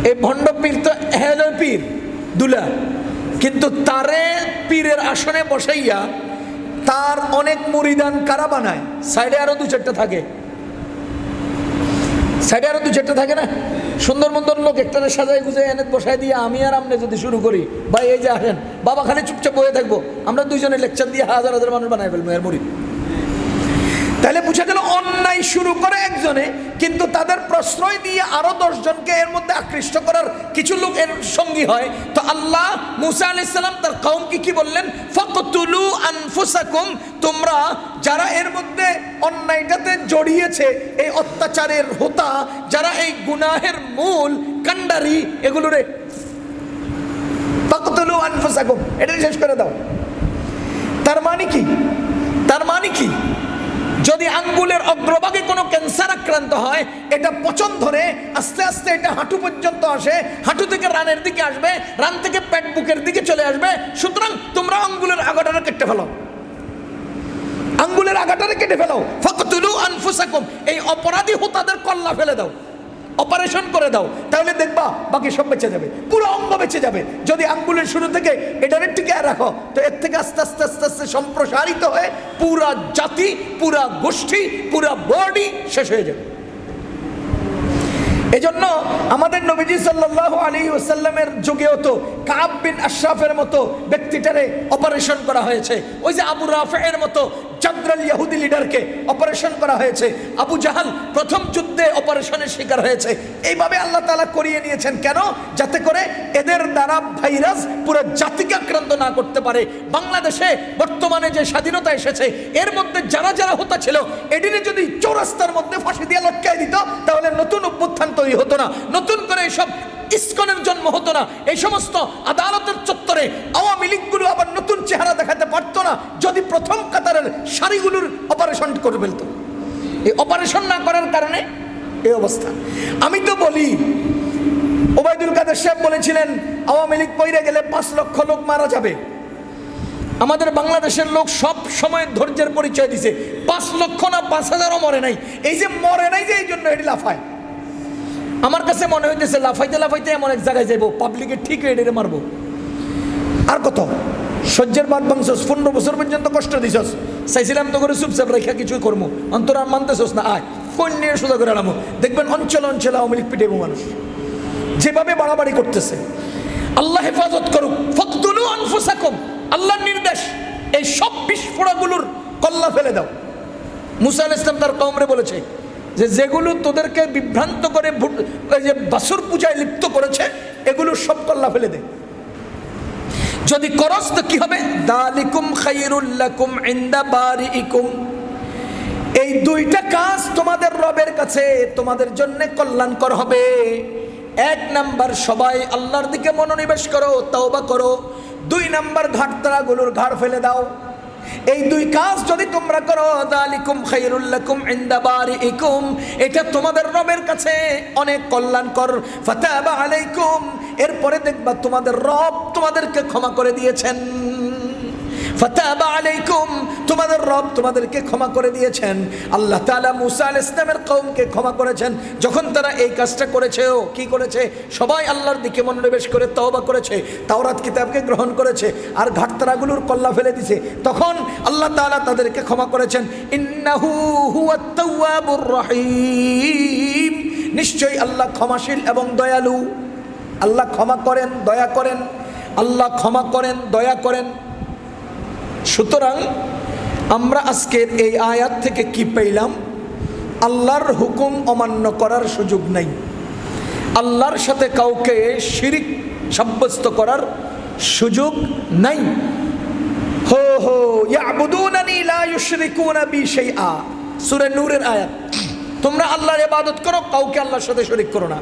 এই ভণ্ড পীর তো হেলো পীর দুলা, কিন্তু তারে পীরের আসনে বসাইয়া তার অনেক মুরিদান কারা বানায়। সাইডে আরো দু চারটা থাকে, সাইডে আরো দু চারটা থাকে না, সুন্দর মন্দর লোক একটারে সাজাই গুজাই এনে বসাই দিয়ে আমি আর আপনি যদি শুরু করি, ভাই এই যে আসেন বাবা, খালি চুপচাপ বয়ে থাকবো, আমরা দুইজনে লেকচার দিয়ে হাজার হাজার মানুষ বানাই ফেলবো এর মুরিদ। তাহলে বুঝা গেল অন্যায় শুরু করে একজনে, কিন্তু তাদের প্রশ্রয় দিয়ে আরো 10 জনকে এর মধ্যে আকৃষ্ট করার কিছু লোক এর সঙ্গী হয়। তো আল্লাহ মূসা আলাইহিস সালাম তার কওমকে কি বললেন? ফাকতুলু আনফুসাকুম, তোমরা যারা এর মধ্যে অন্যায়টাতে জড়িয়েছে, এই অত্যাচারের হোতা, যারা এই গুনাহের মূল কাণ্ডারি, এগুলোরে ফাকতুলু আনফুসাকুম, এটা শেষ করে দাও। তার মানে কি? তার মানে কি? যদি আঙ্গুলের অগ্রভাগে কোনো ক্যান্সার আক্রান্ত হয়, এটা পচন ধরে আস্তে আস্তে এটা হাঁটু পর্যন্ত আসে, হাঁটু থেকে রানের দিকে আসবে, রান থেকে পেট বুকের দিকে চলে আসবে। সুতরাং তোমরা আঙ্গুলের আগাটারে কেটে ফেলো, আঙ্গুলের আগাটারে কেটে ফেলো। ফাকতুলু আনফুসাকুম, এই অপরাধী হোতাদের কল্লা ফেলে দাও, অপারেশন করে দাও, তাহলে দেখবা বাকি সব বেঁচে যাবে, পুরো অঙ্গ বেঁচে যাবে। যদি আঙ্গুলের শুরু থেকে এটারে টিকে রাখো, তো এর থেকে আস্তে আস্তে আস্তে আস্তে সম্প্রসারিত হয়ে পুরা জাতি, পুরা গোষ্ঠী, পুরা বডি শেষ হয়ে যাবে। এজন্য আমাদের নবীজি সাল্লাল্লাহু আলাইহি ওয়াসাল্লামের যুগেও তো কাব বিন আশরাফের মতো ব্যক্তিটারে অপারেশন করা হয়েছে। ওই যে আবু রাফের মতো জাদরাল ইহুদি লিডারকে অপারেশন করা হয়েছে। আবু জাহাল প্রথম যুদ্ধে অপারেশনের শিকার হয়েছে। এইভাবে আল্লাহ তাআলা করিয়ে নিয়েছেন কেন? যাতে করে এদের দ্বারা ভাইরাস পুরো জাতিকে আক্রান্ত না করতে পারে। বাংলাদেশে বর্তমানে যে স্বাধীনতা এসেছে, এর মধ্যে যারা যারা হতা ছিল, এদিনে যদি চৌরাস্তার মধ্যে ফাঁসি দিয়ে লটকাই দিত, তাহলে নতুন অভ্যুত্থান তৈরি হতো না, নতুন করে এসব ইসকনের জন্ম হতো না, এই সমস্ত আদালতের চত্বরে আওয়ামী লীগগুলো আবার নতুন চেহারা দেখাতে পারতো না, যদি প্রথম কাতারের সারিগুলোর অপারেশন করে ফেলতো। এই অপারেশন না করার কারণে এই অবস্থা। আমি তো বলি, ওবায়দুল কাদের সাহেব বলেছিলেন আওয়ামী লীগ পইরে গেলে 5 লক্ষ লোক মারা যাবে। আমাদের বাংলাদেশের লোক সব সময় ধৈর্যের পরিচয় দিছে। 5 লক্ষ না 5,000ও মরে নাই। এই যে মরে নাই, যে এই জন্য এটি লাফায়। আমার কাছে মনে হইতেছে লাফাইতে লাফাইতে এমন এক জায়গায় যাইব, পাবলিকে ঠিক এড়ে মারবো। আর কত সহ্যের বাদ ভাঙছস, 15 বছর পর্যন্ত কষ্ট দিছস, চাইছিলাম তো করে চুপচাপ রেখা কিছুই করবো, অন্তর আর মানতেছস না, আয় ফোন নিয়ে সোজা করে আনামো। দেখবেন অঞ্চল অঞ্চলে আওয়ামী লীগ পিটেব মানুষ, যেভাবে বাড়াবাড়ি করতেছে। আল্লাহ হেফাজত করুক। ফাকতুলু আনফুসাকুম, আল্লাহর নির্দেশ, এই সব বিস্ফোরকগুলোর কল্লা ফেলে দাও। মুসা আলাইহিস সালাম তার কওমরে বলেছে যে যেগুলো তোদেরকে বিভ্রান্ত করে যে বাসুর পূজায় লিপ্ত করেছে, এগুলো সব কল্লা ফেলে দে। যদি করস তো কি হবে? দালিকুম খায়রুল লাকুম ইনদা বারিইকুম, এই দুইটা কাজ তোমাদের রবের কাছে তোমাদের জন্য কল্যাণকর হবে। 1 নাম্বার, সবাই আল্লাহর দিকে মনোনিবেশ করো, তওবা করো। 2 নাম্বার, ঘাটতারাগুলোর ঘাড় ফেলে দাও। এই 2 কাজ যদি তোমরা করো, দালিকুম খায়রুল লাকুম ইনদা বারিইকুম, এটা তোমাদের রবের কাছে অনেক কল্যাণকর। ফাতাবা আলাইকুম, এরপরে দেখবা তোমাদের রব তোমাদেরকে ক্ষমা করে দিয়েছেন। ফাতাবা আলাইকুম, তোমাদের রব তোমাদেরকে ক্ষমা করে দিয়েছেন। আল্লাহ তাআলা মুসা আলাইহিস সালামের কওমকে ক্ষমা করেছেন যখন তারা এই কাজটা করেছে। ও কি করেছে? সবাই আল্লাহর দিকে মনোনিবেশ করে তওবা করেছে, তাওরাত কিতাবকে গ্রহণ করেছে, আর ঘাটতারাগুলোর কল্লা ফেলে দিয়েছে। তখন আল্লাহ তাআলা তাদেরকে ক্ষমা করেছেন। ইন্নাহু হুয়াত তাওয়াবুর রহিম, নিশ্চয়ই আল্লাহ ক্ষমাশীল এবং দয়ালু। আল্লাহ ক্ষমা করেন, দয়া করেন। আল্লাহ ক্ষমা করেন, দয়া করেন। সুতরাং আমরা আজকের এই আয়াত থেকে কি পেলাম? আল্লাহর হুকুম অমান্য করার সুযোগ নাই, আল্লাহর সাথে কাউকে শিরিক সাব্যস্ত করার সুযোগ নাই। হো হো ইয়াবুদুনানি লা ইউশরিকুনা বি শাইআ, সূরা নূরের আয়াত। তোমরা আল্লাহর ইবাদত করো, কাউকে আল্লাহর সাথে শরীক করো না।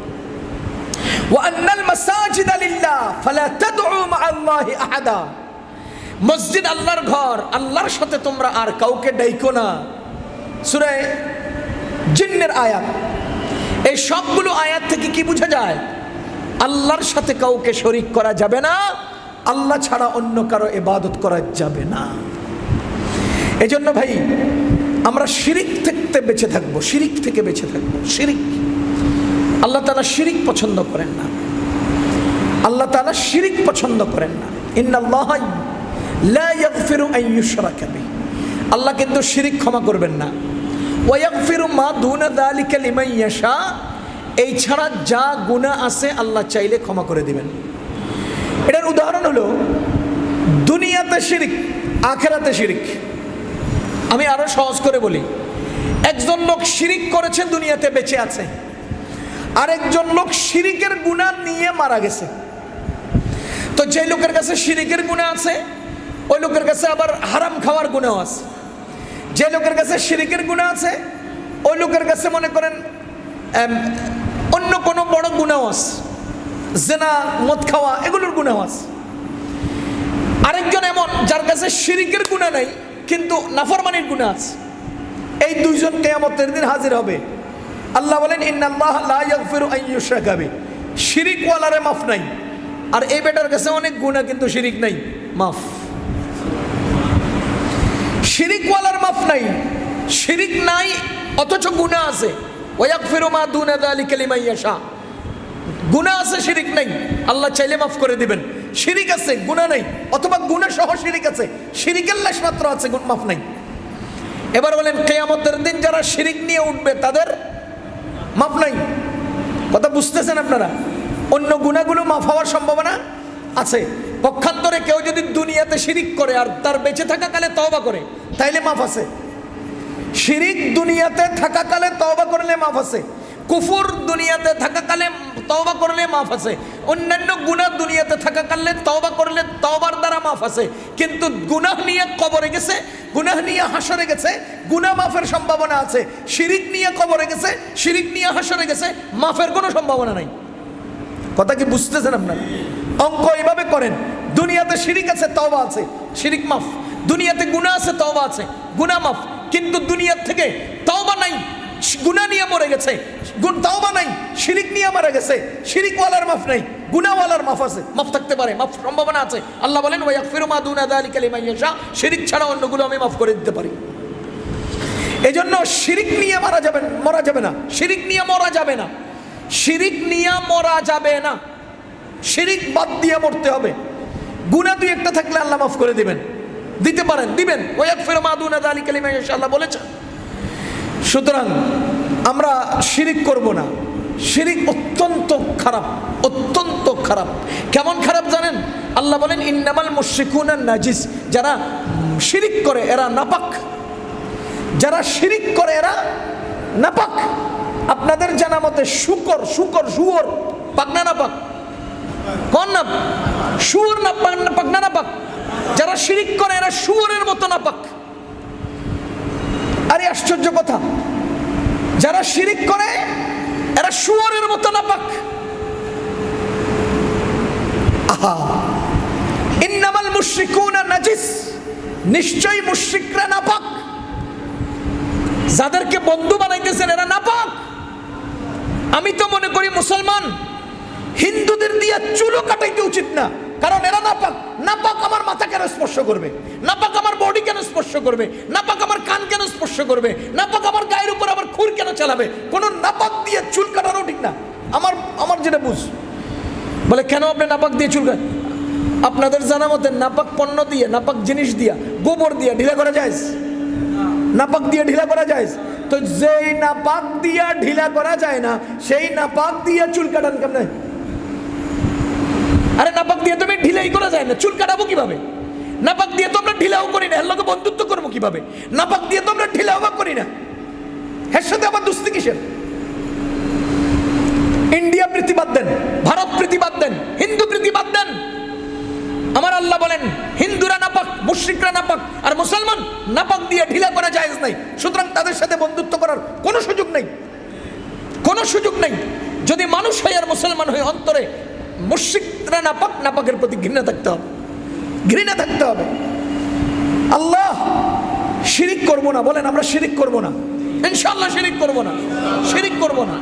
ওয়া আন্নাল মাসাজিদা লিল্লাহ ফালা তাদউ মা'আল্লাহি আহাদা, মসজিদ আল্লাহর ঘর, আল্লাহর সাথে তোমরা আর কাউকে ডাইকো না। সূরা জিন্নের আয়াত। এই সবগুলো আয়াত থেকে কি বোঝা যায়? আল্লাহর সাথে কাউকে শরীক করা যাবে না, আল্লাহ ছাড়া অন্য কারো ইবাদত করা যাবে না। এজন্য ভাই আমরা শিরিক থেকে বেঁচে থাকবো, শিরিক থেকে বেঁচে থাকবো। শিরিক, আল্লাহ তাআলা শিরিক পছন্দ করেন না, আল্লাহ তাআলা শিরিক পছন্দ করেন না। ইন্নাল্লাহা লা ইয়াগফিরু আন ইউশরাকা বিহি, আল্লাহ কিন্তু শিরিক ক্ষমা করবেন না। ওয়া ইয়াগফিরু মা দুনা যালিকা লিমান ইয়াশা, এই ছাড়া যা গুনাহ আছে আল্লাহ চাইলে ক্ষমা করে দিবেন। এটার উদাহরণ হলো দুনিয়াতে শিরিক, আখিরাতে শিরিক। আমি আরো সহজ করে বলি, একজন লোক শিরিক করেছে, দুনিয়াতে বেঁচে আছে, আরেকজন লোক শিরিকের গুনাহ নিয়ে মারা গেছে। তো যে লোকের কাছে শিরিকের গুনাহ আছে, ওই লোকের কাছে আবার হারাম খাওয়ার গুনাহ আছে। যে লোকের কাছে শিরিকের গুনাহ আছে, ওই লোকের কাছে মনে করেন অন্য কোনো বড় গুনাহ আছে, জিনা, মদ খাওয়া, এগুলোর গুনাহ আছে। আরেকজন এমন যার কাছে শিরিকের গুনাহ নাই কিন্তু নাফরমানির গুনাহ আছে। এই দুইজন কিয়ামতের দিন হাজির হবে। আল্লাহ বলেন ইন্নাল্লাহা লা ইয়াগফিরু আন ইউশরাকা বিহি, শিরিক ওয়ালারে মাফ নাই। আর এই বেটার কাছে অনেক গুনাহ কিন্তু শিরিক নাই, মাফ। শিরিক ওয়ালার মাফ নাই, শিরিক নাই অথচ গুনাহ আছে, ওয়াগফিরু মা দুনা যালিকা লিমান ইয়াশা। গুনাহ আছে, শিরিক নাই, আল্লাহ চাইলে মাফ করে দিবেন। শিরিক আছে, গুনাহ নাই, অথবা গুনাহ সহ শিরিক আছে, শিরিকের লেশ মাত্র আছে, মাফ নাই। এবার বলেন কিয়ামতের দিন যারা শিরিক নিয়ে উঠবে তাদের মাফ নাই। কথা বুঝতেছেন আপনারা? অন্য গুনাহগুলো মাফ হওয়ার সম্ভাবনা আছে। পক্ষান্তরে কেউ যদি দুনিয়াতে শিরিক করে আর তার বেঁচে থাকাকালে তওবা করে তাইলে মাফ আছে। শিরিক দুনিয়াতে থাকাকালে তওবা করলে মাফ আছে, কুফর দুনিয়াতে থাকাকালে তওবা করলে মাফ আছে, অন্যান্য গুনাহ দুনিয়াতে থাকাকালে তওবা করলে তওবার দ্বারা মাফ আছে। কিন্তু গুনাহ নিয়ে কবরে গেছে, গুনাহ নিয়ে হাসরে গেছে, গুনাহ মাফের সম্ভাবনা আছে। শিরিক নিয়ে কবরে গেছে, শিরিক নিয়ে হাসরে গেছে, মাফের কোনো সম্ভাবনা নাই। কথা কি বুঝতেছেন আপনারা? অঙ্ক এইভাবে করেন, দুনিয়াতে শিরিক আছে, তওবা আছে, শিরিক মাফ। দুনিয়াতে গুনাহ আছে, তওবা আছে, গুনাহ মাফ। কিন্তু দুনিয়ার থেকে তওবা নাই, গুনাহ নিয়ে মরে গেছে, তওবা নাই, শিরিক নিয়ে মারা গেছে, শিরিকওয়ালার মাফ নাই, গুনাহওয়ালার মাফ আছে। মাফ থাকতে পারে, মাফ সম্ভাবনা আছে। আল্লাহ বলেন ওয়াগফিরু মা দুনা যালিকা লিমান ইয়াশা, শিরিক ছাড়া অন্যগুলো আমি মাফ করে দিতে পারি। এজন্য শিরিক নিয়ে মরা যাবে না, শিরিক নিয়ে মরা যাবে না, শিরিক নিয়ে মরা যাবে না, শিরিক বাদ দিয়ে মরতে হবে। গুনাহ দুই একটা থাকলে আল্লাহ মাফ করে দিবেন, দিতে পারেন, দিবেন। ওয়াগফিরু মা দুনা যালিকা লিমান ইয়াশা আল্লাহ বলেছেন। সুতরাং আমরা শিরিক করব না। শিরিক অত্যন্ত খারাপ, অত্যন্ত খারাপ। কেমন খারাপ জানেন? আল্লাহ বলেন ইন্নামাল মুশরিকুনা নাজিস, যারা শিরিক করে এরা নাপাক, যারা শিরিক করে এরা নাপাক। আপনাদের জানা মতে শুয়োর পাক না নাপাক? কোন না? শুয়োর না পাক না নাপাক? যারা শিরিক করে এরা শুয়োরের মতো নাপাক। আরে আশ্চর্য কথা, যারা শিরিক করে এরা শুয়োরের মতো নাপাক। আহা, ইন্নামাল মুশরিকুনা নাজিস, নিশ্চয়ই মুশরিকরা নাপাক। যাদেরকে বন্ধু বানাইতেছেন এরা নাপাক। আমি তো মনে করি মুসলমান হিন্দুদের দিয়ে চুলও কাটাইতে উচিত না, কারণ এরা নাপাক। নাপাক আমার মাথা কেন স্পর্শ করবে? নাপাক আমার বডি কেন স্পর্শ করবে? নাপাক আমার কান কেন স্পর্শ করবে? নাপাক আমার গায়ের উপর আবার খুর কেন চালাবে? কোন নাপাক দিয়ে চুল কাটানো ঠিক না। আমার যেটা বুঝ বলে, কেন আপনি নাপাক দিয়ে চুল কাটেন? আপনাদের জানা মতে নাপাক পণ্য দিয়ে, নাপাক জিনিস দিয়া, গোবর দিয়ে ঢিলা করা যায়? নাপাক দিয়ে ঢিলা করা যায়? তো যেই নাপাক দিয়া ঢিলা করা যায় না, সেই নাপাক দিয়ে চুল কাটান কেমনে? আরে নাপাক দিয়ে তুমি ঢিলাই করা যায় না, চুল কাটাবো কিভাবে? নাপাক দিয়ে তো আমরা ঢিলাও করি না, এর লোকে বন্ধুত্ব করবো কিভাবে? নাপাক দিয়ে তো আমরা ঢিলাও করি না, এর সাথে আবার দুস্তি কিসের? ইন্ডিয়া প্রীতিবাদ দেন, ভারত প্রীতিবাদ দেন, হিন্দু প্রীতিবাদ দেন। আমার আল্লাহ বলেন হিন্দুরা নাপাক, মুশরিকরা নাপাক, আর মুসলমান নাপাক দিয়ে ঢিলা করা জায়েজ নাই। সুতরাং তাদের সাথে বন্ধুত্ব করার কোনো সুযোগ নেই, কোনো সুযোগ নেই। যদি মানুষ হয় আর মুসলমান হয়, অন্তরে মুশরিকরা নাপাক, নাপাকের প্রতি ঘৃণা থাকতে হবে, ঘৃণা থাকতে হবে। আল্লাহ শিরিক করব না, বলেন আমরা শিরিক করব না, ইনশাআল্লাহ শিরিক করব না, শিরিক করব না।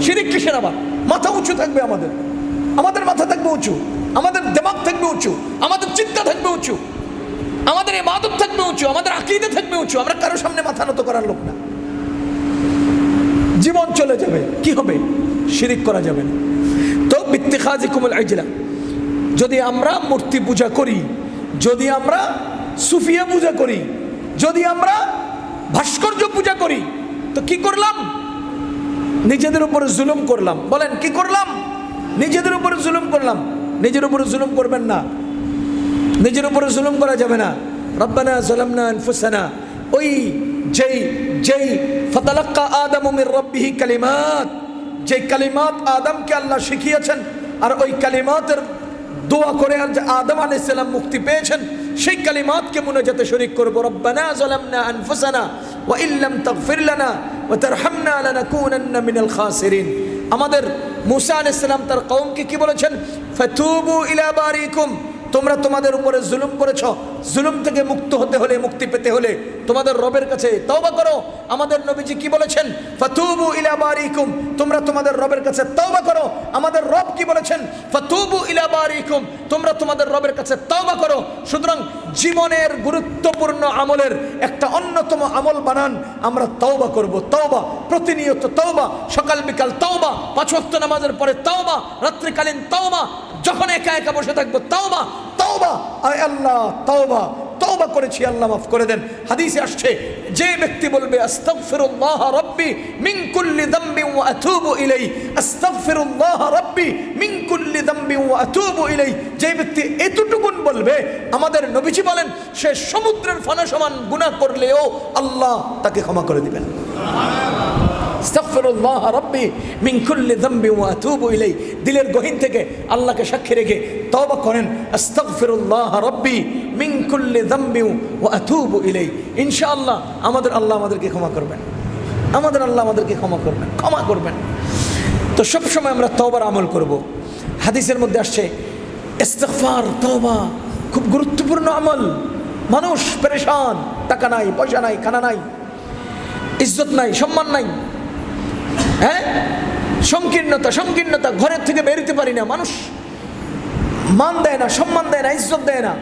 শিরিক কিসের? আবার মাথা উঁচু থাকবে, আমাদের মাথা থাকবে উঁচু, আমাদের দিমাগ থাকবে উঁচু, আমাদের চিন্তা থাকবে উঁচু, আমাদের ইবাদত থাকবে উঁচু, আমাদের আকীদা থাকবে উঁচু। আমরা কারো সামনে মাথা নত করার লোক না। জীবন চলে যাবে, কি হবে? শিরিক করা যাবে না। তো বিত্তিখাযিকুমুল ইজলা, যদি আমরা মূর্তি পূজা করি, যদি আমরা সুফিয়া পূজা করি, যদি আমরা ভাস্কর্য পূজা করি, তো কি করলাম? নিজেদের উপরে জুলুম করলাম। বলেন কি করলাম? নিজেদের উপরে জুলুম করলাম। নিজের উপরে জুলুম করবেন না, নিজের উপরে জুলুম করা যাবে না। রব্বানা যালামনা আনফুসানা, ওই যেই ফাতালাক্কা আদামু মির রাব্বিহি কালিমাত, যে কালিমাত আদমকে আল্লাহ শিখিয়েছেন, আর ওই কালিমাতের দোয়া করে আর যে আদম আলাইহিস সালাম মুক্তি পেয়েছেন, সেই কালিমাতকে মুনাজাতে শরীক করব। রব্বানা যালামনা আনফুসানা ওয়া ইল্লাম তাগফির লানা ওয়া তারহামনা লানাকুনান্না মিনাল খাসিরিন। আমাদের মুসা আলাইহিস সালাম তার কওমকে কি বলেছেন? ফাতুবু ইলা বারিকুম, তোমরা তোমাদের উপরে জুলুম করেছো, জুলুম থেকে মুক্ত হতে হলে, মুক্তি পেতে হলে তোমাদের রবের কাছে তওবা করো। আমাদের নবীজি কি বলেছেন? ফাতুবু ইলা বারিকুম, তোমরা তোমাদের রবের কাছে তওবা করো। আমাদের রব কি বলেছেন? ফাতুবু ইলা বারিকুম, তোমরা তোমাদের রবের কাছে তওবা করো। সুতরাং জীবনের গুরুত্বপূর্ণ আমলের একটা অন্যতম আমল বানান আমরা তওবা করব। তওবা, প্রতিনিয়ত তওবা, সকাল বিকাল তওবা, 5 ওয়াক্ত নামাজের পরে তওবা, রাত্রিকালীন তওবা, যখন একা একা বসে থাকবো তওবা, তওবা, আয় আল্লাহ তওবা, তওবা করেছি আল্লাহ মাফ করে দেন। হাদিসে আসছে যে ব্যক্তি বলবে আস্তাগফিরুল্লাহ রাব্বি মিন কুল্লি যামবিন ওয়া আতুবু ইলাইহি, আস্তাগফিরুল্লাহ রাব্বি মিন কুল্লি যামবিন ওয়া আতুবু ইলাইহি, যে ব্যক্তি এতটুকুন বলবে আমাদের নবীজি বলেন সে সমুদ্রের ফানা সমান গুনাহ করলেও আল্লাহ তাকে ক্ষমা করে দিবেন। আস্তাগফিরুল্লাহ রাব্বি মিন কুল্লি যামবিন ওয়া আতুবু ইলাইহি, দিলের গহীন থেকে আল্লাহকে সাক্ষী রেখে তওবা করেন, আস্তাগফিরুল্লাহ রাব্বি মিন কুল্লি যামবিন ওয়া আতুবু ইলাইহি। ইনশাআল্লাহ আমাদের আল্লাহ আমাদেরকে ক্ষমা করবেন, আমাদের আল্লাহ আমাদেরকে ক্ষমা করবেন, ক্ষমা করবেন। তো সব সময় আমরা তওবার আমল করব। হাদিসের মধ্যে আসছে ইস্তিগফার, তওবা খুব গুরুত্বপূর্ণ আমল। মানুষ পেরেশান, টাকা নাই, পয়সা নাই, খানা নাই, ইজ্জত নাই, সম্মান নাই, হ্যাঁ, সংকীর্ণতা, ঘরের থেকে বেরোতে পারি না, মানুষ মান দেয় না, সম্মান দেয় না, ইজ্জত দেয় না,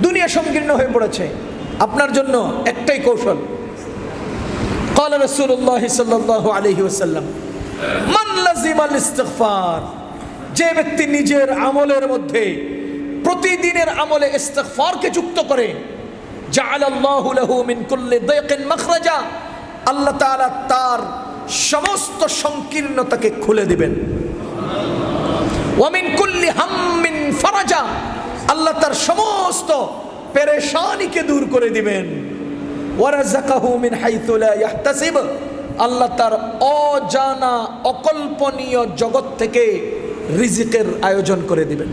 দুনিয়া সংকীর্ণ হয়ে পড়েছে। আপনার জন্য একটাই কৌশল, قال رسول الله صلى الله عليه وسلم من لزم الاستغفار, যে ব্যক্তি নিজের আমলের মধ্যে প্রতিদিনের আমলে ইস্তিগফারকে যুক্ত করে, জাআলাল্লাহু লাহু মিন কুল্লি দায়কিন মাখরাজা, আল্লাহ তাআলা তার সমস্ত সংকীর্ণতাকে খুলে দিবেন। ওয়া মিন কুল্লি হাম্মিন ফারাজা, আল্লাহ তার সমস্ত পেরেশানিকে দূর করে দিবেন। ওয়া রাযাকাহু মিন হাইথু লা ইয়াহতাসিব, আল্লাহ তার অজানা অকল্পনীয় জগৎ থেকে রিজিকের আয়োজন করে দিবেন।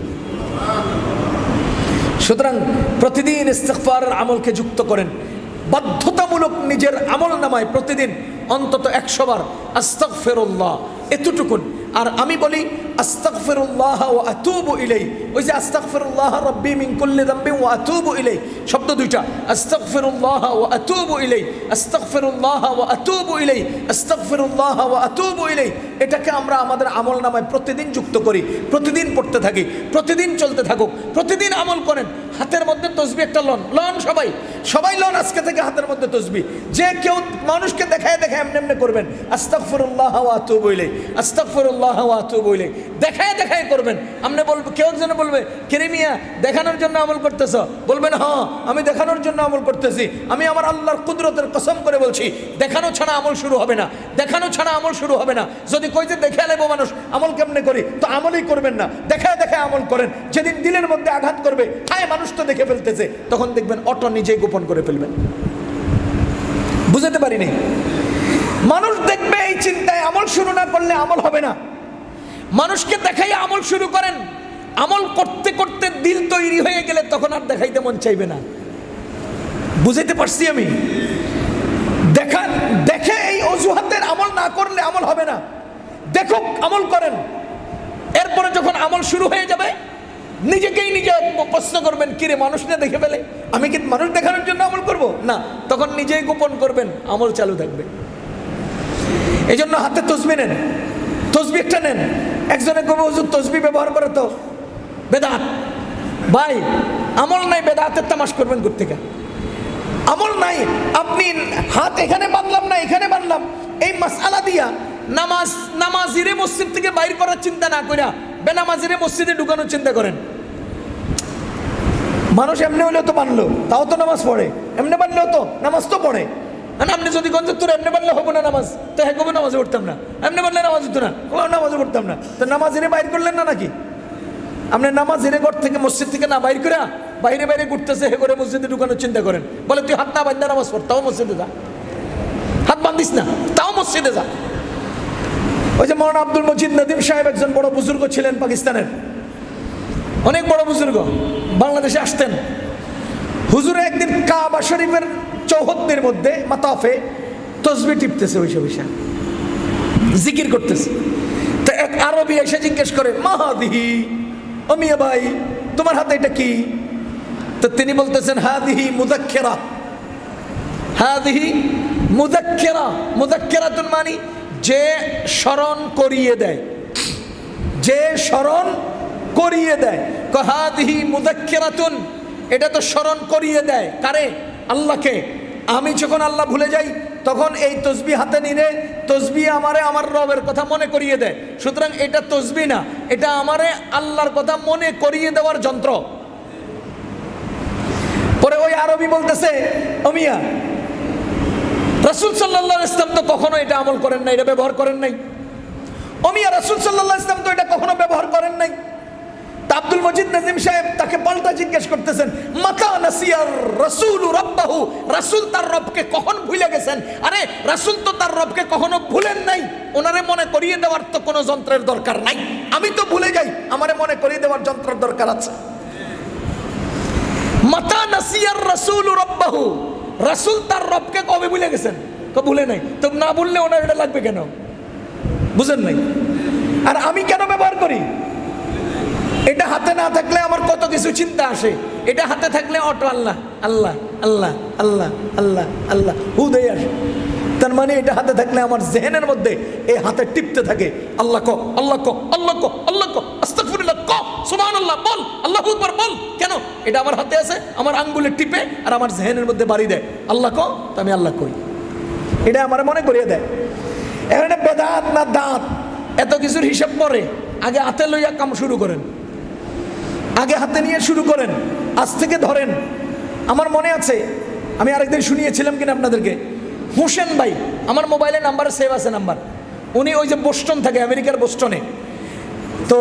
সুতরাং প্রতিদিন ইস্তিগফারের আমলকে যুক্ত করেন। বাধ্যতামূলক নিজের আমল নামায় প্রতিদিন অন্তত 100 বার আস্তাগফিরুল্লাহ, এতটুকুন। আর আমি বলি আস্তাগফিরুল্লাহ ওয়া আতুবু ইলাইহি, ওই যে আস্তাগফিরুল্লাহ রাব্বি মিন কুল্লি যামবিন ওয়া আতুবু ইলাইহি, শব্দ দুইটা, আস্তাগফিরুল্লাহ ওয়া আতুবু ইলাইহি, আস্তাগফিরুল্লাহ ওয়া আতুবু ইলাইহি, আস্তাগফিরুল্লাহ ওয়া আতুবু ইলাইহি। এটাকে আমরা আমাদের আমল নামায় প্রতিদিন যুক্ত করি, প্রতিদিন পড়তে থাকি, প্রতিদিন চলতে থাকুক, প্রতিদিন আমল করেন। হাতের মধ্যে তসবিহ একটা লন, সবাই লন আজকে থেকে হাতের মধ্যে তসবিহ। যে কেউ মানুষকে দেখায় এমনি করবেন, আস্তাগফিরুল্লাহ ওয়া আতুবু ইলাইহি, আস্তাগফিরুল্লাহ ওয়া আতুবু ইলাইহি, দেখায় করবেন। আপনি বলবে, কেউ যেন বলবে কেরে মিয়া দেখানোর জন্য আমল করতেছ, বলবেন হ্যাঁ আমি দেখানোর জন্য আমল করতেছি। আমি আমার আল্লাহর কুদরতের কসম করে বলছি, দেখানো ছাড়া আমল শুরু হবে না, দেখানো ছাড়া আমল শুরু হবে না। যদি কই যে দেখে নেবো মানুষ আমল কেমনে করি, তো আমলই করবেন না, দেখায় আমল করেন। যেদিন দিলের মধ্যে আঘাত করবে, হায় মানুষ তো দেখে ফেলতেছে, তখন দেখবেন অটো নিজেই গোপন করে ফেলবেন। বুঝতে পারিনি, মানুষ দেখবে এই চিন্তায় আমল শুরু না করলে আমল হবে না। মানুষকে দেখাই আমল শুরু করেন, আমল করতে করতে দিল তৈরি হয়ে গেলে তখন আর দেখাইতে মন চাইবে না। বুঝাইতে পারছি আমি? দেখে এই অজুহাতের আমল না করলে আমল হবে না। দেখুক, আমল করেন, এরপরে যখন আমল শুরু হয়ে যাবে নিজেকেই নিজে প্রশ্ন করবেন, কিরে মানুষ না দেখে ফেলে, আমি কি মানুষ দেখানোর জন্য আমল করব না, তখন নিজেই গোপন করবেন, আমল চালু থাকবে। এই জন্য হাতে তসবিহ নেন, তসবিহ একটা নেন। একজনে কবে হুজুর তসবিহ ব্যবহার করে তো বেদাত, ভাই আমল নাই, বেদাতের তামাশ করবেন কোত্থেকে? আমল নাই, আপনি হাত এখানে বাঁধলাম না এখানে বাঁধলাম, এই মাসআলা দিয়া নামাজিরে মসজিদ থেকে বাইর করার চিন্তা না কইরা বেনামাজিরে মসজিদে ঢুকানোর চিন্তা করেন। মানুষ এমনি হলেও তো বানলো, তাও তো নামাজ পড়ে, এমনি বানলেও তো নামাজ তো পড়ে। আপনি যদি গঞ্জে তোর এমনি বানলে হবো না নামাজ, তো হ্যাঁ কবে নামাজে পড়তাম না, এমনি বানলে নামাজ হতো না, নামাজে পড়তাম না, তো নামাজিরে বাইর করলেন না নাকি? আপনি নামাজিরে ঘর থেকে মসজিদ থেকে না বাইর করে বাইরে ঘুরতেছে, হে করে মসজিদে ঢুকানোর চিন্তা করেন। বলে তুই হাত না বান্ধা নামাজ পড়, তাও মসজিদে যা, হাত বান্ধিস না তাও মসজিদে যা। ওই যে মৌলানা আব্দুল মজিদ নদীম সাহেব একজন বড় বুজুর্গ ছিলেন, পাকিস্তানের অনেক বড় বুজুর্গ, বাংলাদেশে আসতেন। হুজুরে একদিন কাবা শরীফের চৌহদ্দির মধ্যে মাতাফে তসবিহ টিপতেছে, বৈশা জিকির করতেছে। তো এক আরবি এসে জিজ্ঞেস করে, মাহাদিহি, ও মিয়া ভাই তোমার হাতে এটা কি? তো তিনি বলতেছেন হাদিহি মুযাক্কিরা, হাদিহি মুযাক্কিরা। মুযাক্কিরাতুন মানে যে স্মরণ করিয়ে দেয়, যে স্মরণ করিয়ে দেয়। হাদিহি মুযাক্কিরাতুন, এটা তো স্মরণ করিয়ে দেয় কারে? আল্লাহকে। আমি যখন আল্লাহ ভুলে যাই তখন এই তসবিহ হাতে নিলে তসবিহ আমারে আমার রবের কথা মনে করিয়ে দেয়। সুতরাং এটা তসবিহ না, এটা আমারে আল্লাহর কথা মনে করিয়ে দেওয়ার যন্ত্র। পরে ওই আরবি বলতেছে, ওমিয়া রাসূল সাল্লাল্লাহু আলাইহি ওয়াসাল্লাম তো কখনো এটা আমল করেন নাই, এটা ব্যবহার করেন নাই। ওমিয়া রাসূল সাল্লাল্লাহু আলাইহি ওয়াসাল্লাম তো এটা কখনো ব্যবহার করেন নাই। তা আব্দুল মজিদ নাজিম সাহেব তাকে পাল্টা জিজ্ঞেস করতেছেন, মাতা নাসিয়ার রাসূলু রাব্বাহু, রাসূল তার রবকে কখন ভুলে গেছেন? আরে রাসূল তো তার রবকে কখনো ভুলেন নাই, ওনারে মনে করিয়ে দেওয়ার তো কোনো যন্ত্রের দরকার নাই। আমি তো ভুলে যাই, আমারে মনে করিয়ে দেওয়ার যন্ত্রের দরকার আছে। মাতা নাসিয়ার রাসূলু রাব্বাহু, রাসূল তার রবকে কবে ভুলে গেছেন? ভুলে নাই। তো না বললে ওনার এটা লাগবে কেন? বুঝেন নাই? আর আমি কেন ব্যবহার করি? এটা হাতে না থাকলে আমার কত কিছু চিন্তা আসে, এটা হাতে থাকলে অটো আল্লাহ আল্লাহ আল্লাহ আল্লাহ আল্লাহ আল্লাহ হুদয় আসে। তার মানে এটা হাতে থাকলে আমার জেহেনের মধ্যে এই হাতে টিপতে থাকে, আল্লাহ কো আল্লাহ কো আল্লাহ কো আল্লাহ কো, আস্তাগফিরুল্লাহ কো, সুবহানাল্লাহ বল, আল্লাহু আকবার বল। কেন? এটা আমার হাতে আছে, আমার আঙ্গুলে টিপে আর আমার জেহেনের মধ্যে বাড়ি দেয়, আল্লাহ কো, তো আমি আল্লাহ কই। এটা আমার মনে করিয়ে দেয়। এখানে বেদাত না দাঁত এত কিছুর হিসাব পরে আগে হাতে লইয়া কাম শুরু করেন, আগে হাতে নিয়ে শুরু করেন, আজ থেকে ধরেন। আমার মনে আছে, আমি আরেকদিন শুনিয়েছিলাম কিনা আপনাদেরকে, হোসেন ভাই, আমার মোবাইলে নাম্বার সেভ আছে নাম্বার, উনি ওই যে বোস্টন থাকে, আমেরিকার বোস্টনে। তো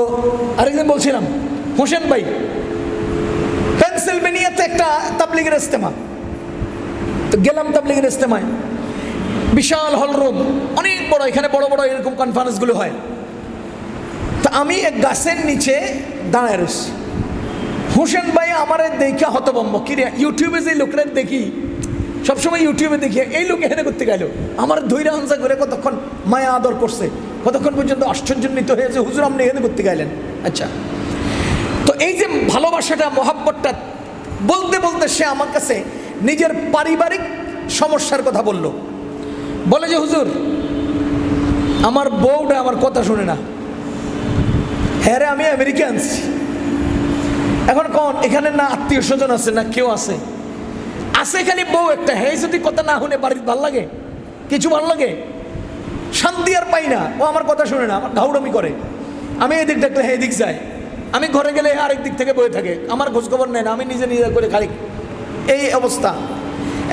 আরেকদিন বলছিলাম, হোসেন ভাই পেনসিলভেনিয়াতে একটা তাবলিগের ইজতেমা, তো গেলাম তাবলিগের ইজতেমায়, বিশাল হল রুম, অনেক বড়, এখানে বড় বড় এরকম কনফারেন্সগুলো হয়। তা আমি এক গাছের নিচে দাঁড়ায় রয়েছি, হোসেন ভাই আমার দেখা হতভম্ব, কিরে ইউটিউবে যে লোকরা দেখি, সবসময় ইউটিউবে দেখি, এই লোক এখানে করতে গেল, আমার ধৈর্য হামসা করে কতক্ষণ মায়া আদর করছে, কতক্ষণ পর্যন্ত আশ্চর্যান্বিত হয়েছে, হুজুর আপনি এখানে করতে গেলেন। আচ্ছা, তো এই যে ভালোবাসাটা, মহাব্বতটা বলতে বলতে সে আমার কাছে নিজের পারিবারিক সমস্যার কথা বলল। বলে যে হুজুর আমার বউটা আমার কথা শুনে না। হ্যাঁ রে, আমি আমেরিকা আনছি, এখন কোন এখানে না আত্মীয় স্বজন আছে না কেউ আছে, আছে খালি বউ একটা। হ্যাঁ, যদি কথা না শুনে বাড়িতে ভাল লাগে, কিছু ভাল লাগে, শান্তি আর পাই না। ও আমার কথা শুনে না, আমার ঘাউড়ামি করে। আমি এদিক দেখলে হ্যাঁ এদিক যায়, আমি ঘরে গেলে আরেক দিক থেকে বয়ে থাকে, আমার খোঁজখবর নেয় না, আমি নিজে নিজে করে খালি, এই অবস্থা।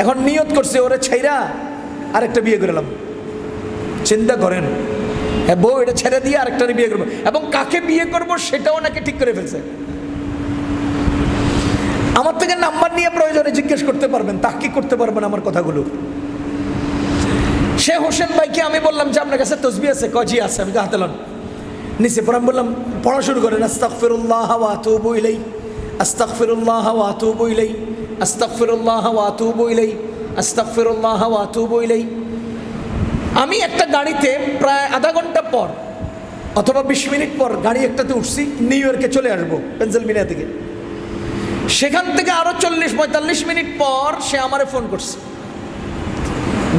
এখন নিয়ত করছে ওরে ছাইরা আরেকটা বিয়ে করলাম। চিন্তা করেন, হ্যাঁ বউ এটা ছেড়ে দিয়ে আরেকটা বিয়ে করবো, এবং কাকে বিয়ে করবো সেটাও নাকি ঠিক করে ফেলছে। আমার থেকে নাম্বার নিয়ে প্রয়োজনে জিজ্ঞেস করতে পারবেন, তাহকিক করতে পারবেন আমার কথাগুলো। সে হোসেন ভাইকে আমি বললাম যে আপনার কাছে তসবিহ আছে? কজি আছে। আমি হাতে লন নিচে পরে আমি বললাম পড়া শুরু করেন, আস্তাগফিরুল্লাহ ওয়া আতুবু ইলাইহি, আস্তাগফিরুল্লাহ ওয়া আতুবু ইলাইহি, আস্তাগফিরুল্লাহ ওয়া আতুবু ইলাইহি, আস্তাগফিরুল্লাহ ওয়া আতুবু ইলাইহি। আমি একটা গাড়িতে প্রায় আধা ঘন্টা পর অথবা 20 মিনিট পর গাড়ি একটাতে উঠছি, নিউ ইয়র্কে চলে আসবো পেনসিলভেনিয়া থেকে। সেখান থেকে আরো 40-45 মিনিট পর সে আমারে ফোন করছে।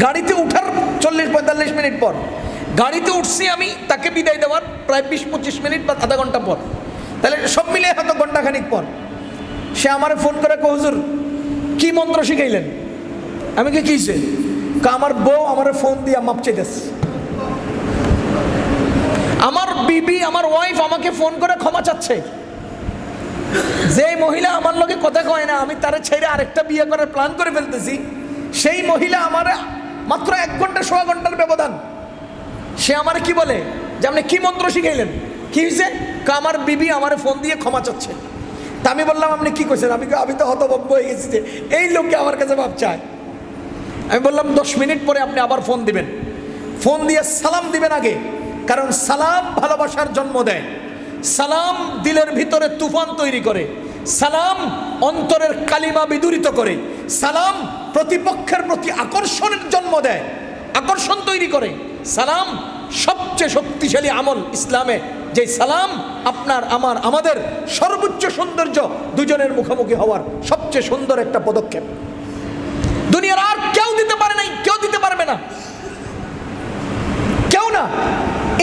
গাড়িতে উঠার 40-45 মিনিট পর গাড়িতে উঠছি আমি, তাকে বিদায় দেওয়ার প্রায় 20-25 মিনিট বা আধা ঘন্টা পর, তাহলে সব মিলে হয়তো ঘন্টাখানিক পর সে আমারে ফোন করে, হুজুর কি মন্ত্র শিখাইলেন? আমি কি কিছে? আমার বউ আমারে ফোন দিয়া মাপ চাইতেছে। আমার বিবি, আমার ওয়াইফ আমাকে ফোন করে ক্ষমা চাচ্ছে। যে মহিলা আমার লগে কথা কয় না, আমি তারে ছেড়ে আরেকটা বিয়ে করার প্ল্যান করে ফেলতেছি, সেই মহিলা আমার মাত্র 1 ঘন্টা 1.5 ঘন্টার ব্যবধান, সে আমার কি বলে যে আপনি কি মন্ত্র শিখাইলেন? কি হয়েছে? আমার বিবি আমারে ফোন দিয়ে ক্ষমা চাচ্ছে। তা আমি বললাম আপনি কি কইছেন? আমি তো হতভম্ব হয়ে গেছি যে এই লোককে আমার কাছে মাপ চায়। আমি বললাম 10 মিনিট পরে আপনি আবার ফোন দিবেন, ফোন দিয়ে সালাম দিবেন আগে, কারণ সালাম ভালোবাসার জন্ম দেয়, সালাম দিলের ভিতরে তুফান তৈরি করে, সালাম অন্তরের কালিমা বিদূরিত করে, সালাম প্রতিপক্ষের প্রতি আকর্ষণের জন্ম দেয়, আকর্ষণ তৈরি করে। সালাম সবচেয়ে শক্তিশালী আমল ইসলামে। যে সালাম আপনার আমার আমাদের সর্বোচ্চ সৌন্দর্য, দুজনের মুখোমুখি হওয়ার সবচেয়ে সুন্দর একটা পদক্ষেপ। দুনিয়ার আর কেউ দিতে পারে নাই, কেউ দিতে পারবে না, কেউ না।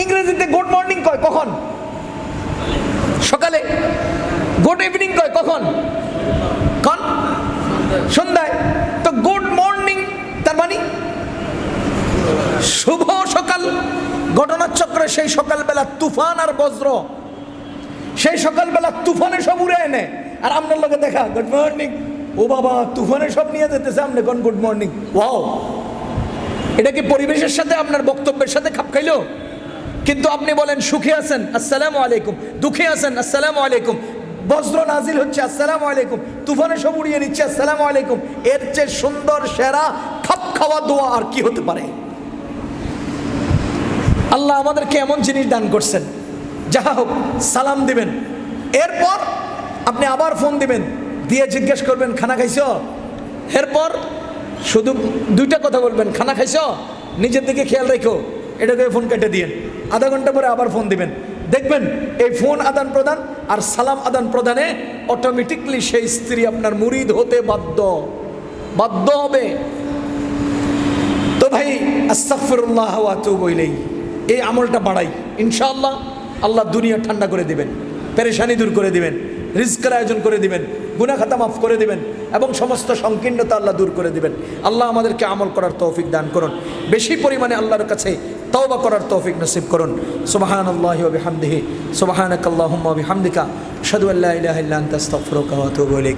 ইংরেজিতে গুড মর্নিং কয় কখন? সকালে। গুড ইভিনিং কয় কখন? কখন? সন্ধ্যায়। তো গুড মর্নিং তার মানে শুভ সকাল। ঘটনার চক্রে সেই সকালবেলা তুফান আর বজ্র, সেই সকালবেলা তুফানে সব উড়ে এনে, আর আপনার লোকে দেখা গুড মর্নিং, ও বাবা তুফানে সব নিয়ে যেতেছে, আপনি কোন গুড মর্নিং। ওয়াও, এটা কি পরিবেশের সাথে আপনার বক্তব্যের সাথে খাপ খাইলো? কিন্তু আপনি বলেন সুখে আছেন আসসালামু আলাইকুম, দুঃখে আছেন আসসালামু আলাইকুম, বজ্র নাজিল হচ্ছে আসসালামু আলাইকুম, তুফানে সব উড়িয়ে নিচ্ছে আসসালামু আলাইকুম। এর চেয়ে সুন্দর সেরা খাপ খাওয়া দোয়া আর কি হতে পারে? আল্লাহ আমাদেরকে এমন জিনিস দান করছেন, যাহা হোক সালাম দিবেন, এরপর আপনি আবার ফোন দিবেন, দিয়ে জিজ্ঞেস করবেন খানা খাইছ, এরপর শুধু দুইটা কথা বলবেন, খানা খাইছ, নিজের দিকে খেয়াল রেখো, এটাকে ফোন কেটে দিয়েন, আধা ঘন্টা পরে আবার ফোন দিবেন। দেখবেন এই ফোন আদান প্রদান আর সালাম আদান প্রদানে অটোমেটিকলি সেই স্ত্রী আপনার মুরিদ হতে বাধ্য হবে। তো ভাই আস্তাগফিরুল্লাহ ওয়া আতুবু ইলাইহি, এই আমলটা বাড়াই, ইনশাআল্লাহ আল্লাহ দুনিয়া ঠান্ডা করে দিবেন, পেরেশানি দূর করে দিবেন, রিজকের আয়োজন করে দিবেন, গুনাহ খাতা মাফ করে দিবেন, এবং সমস্ত সংকীর্ণতা আল্লাহ দূর করে দিবেন। আল্লাহ আমাদেরকে আমল করার তৌফিক দান করুন, বেশি পরিমাণে আল্লাহর কাছে তওবা করার তৌফিক নসিব করুন। সুবহানাল্লাহি ওয়া বিহামদিহি, সুবহানাকাল্লাহুম্মা ওয়া বিহামদিকা, আশহাদু আল্লা ইলাহা ইল্লা আনতা আস্তাগফিরুকা ওয়া আতুবু ইলাইক।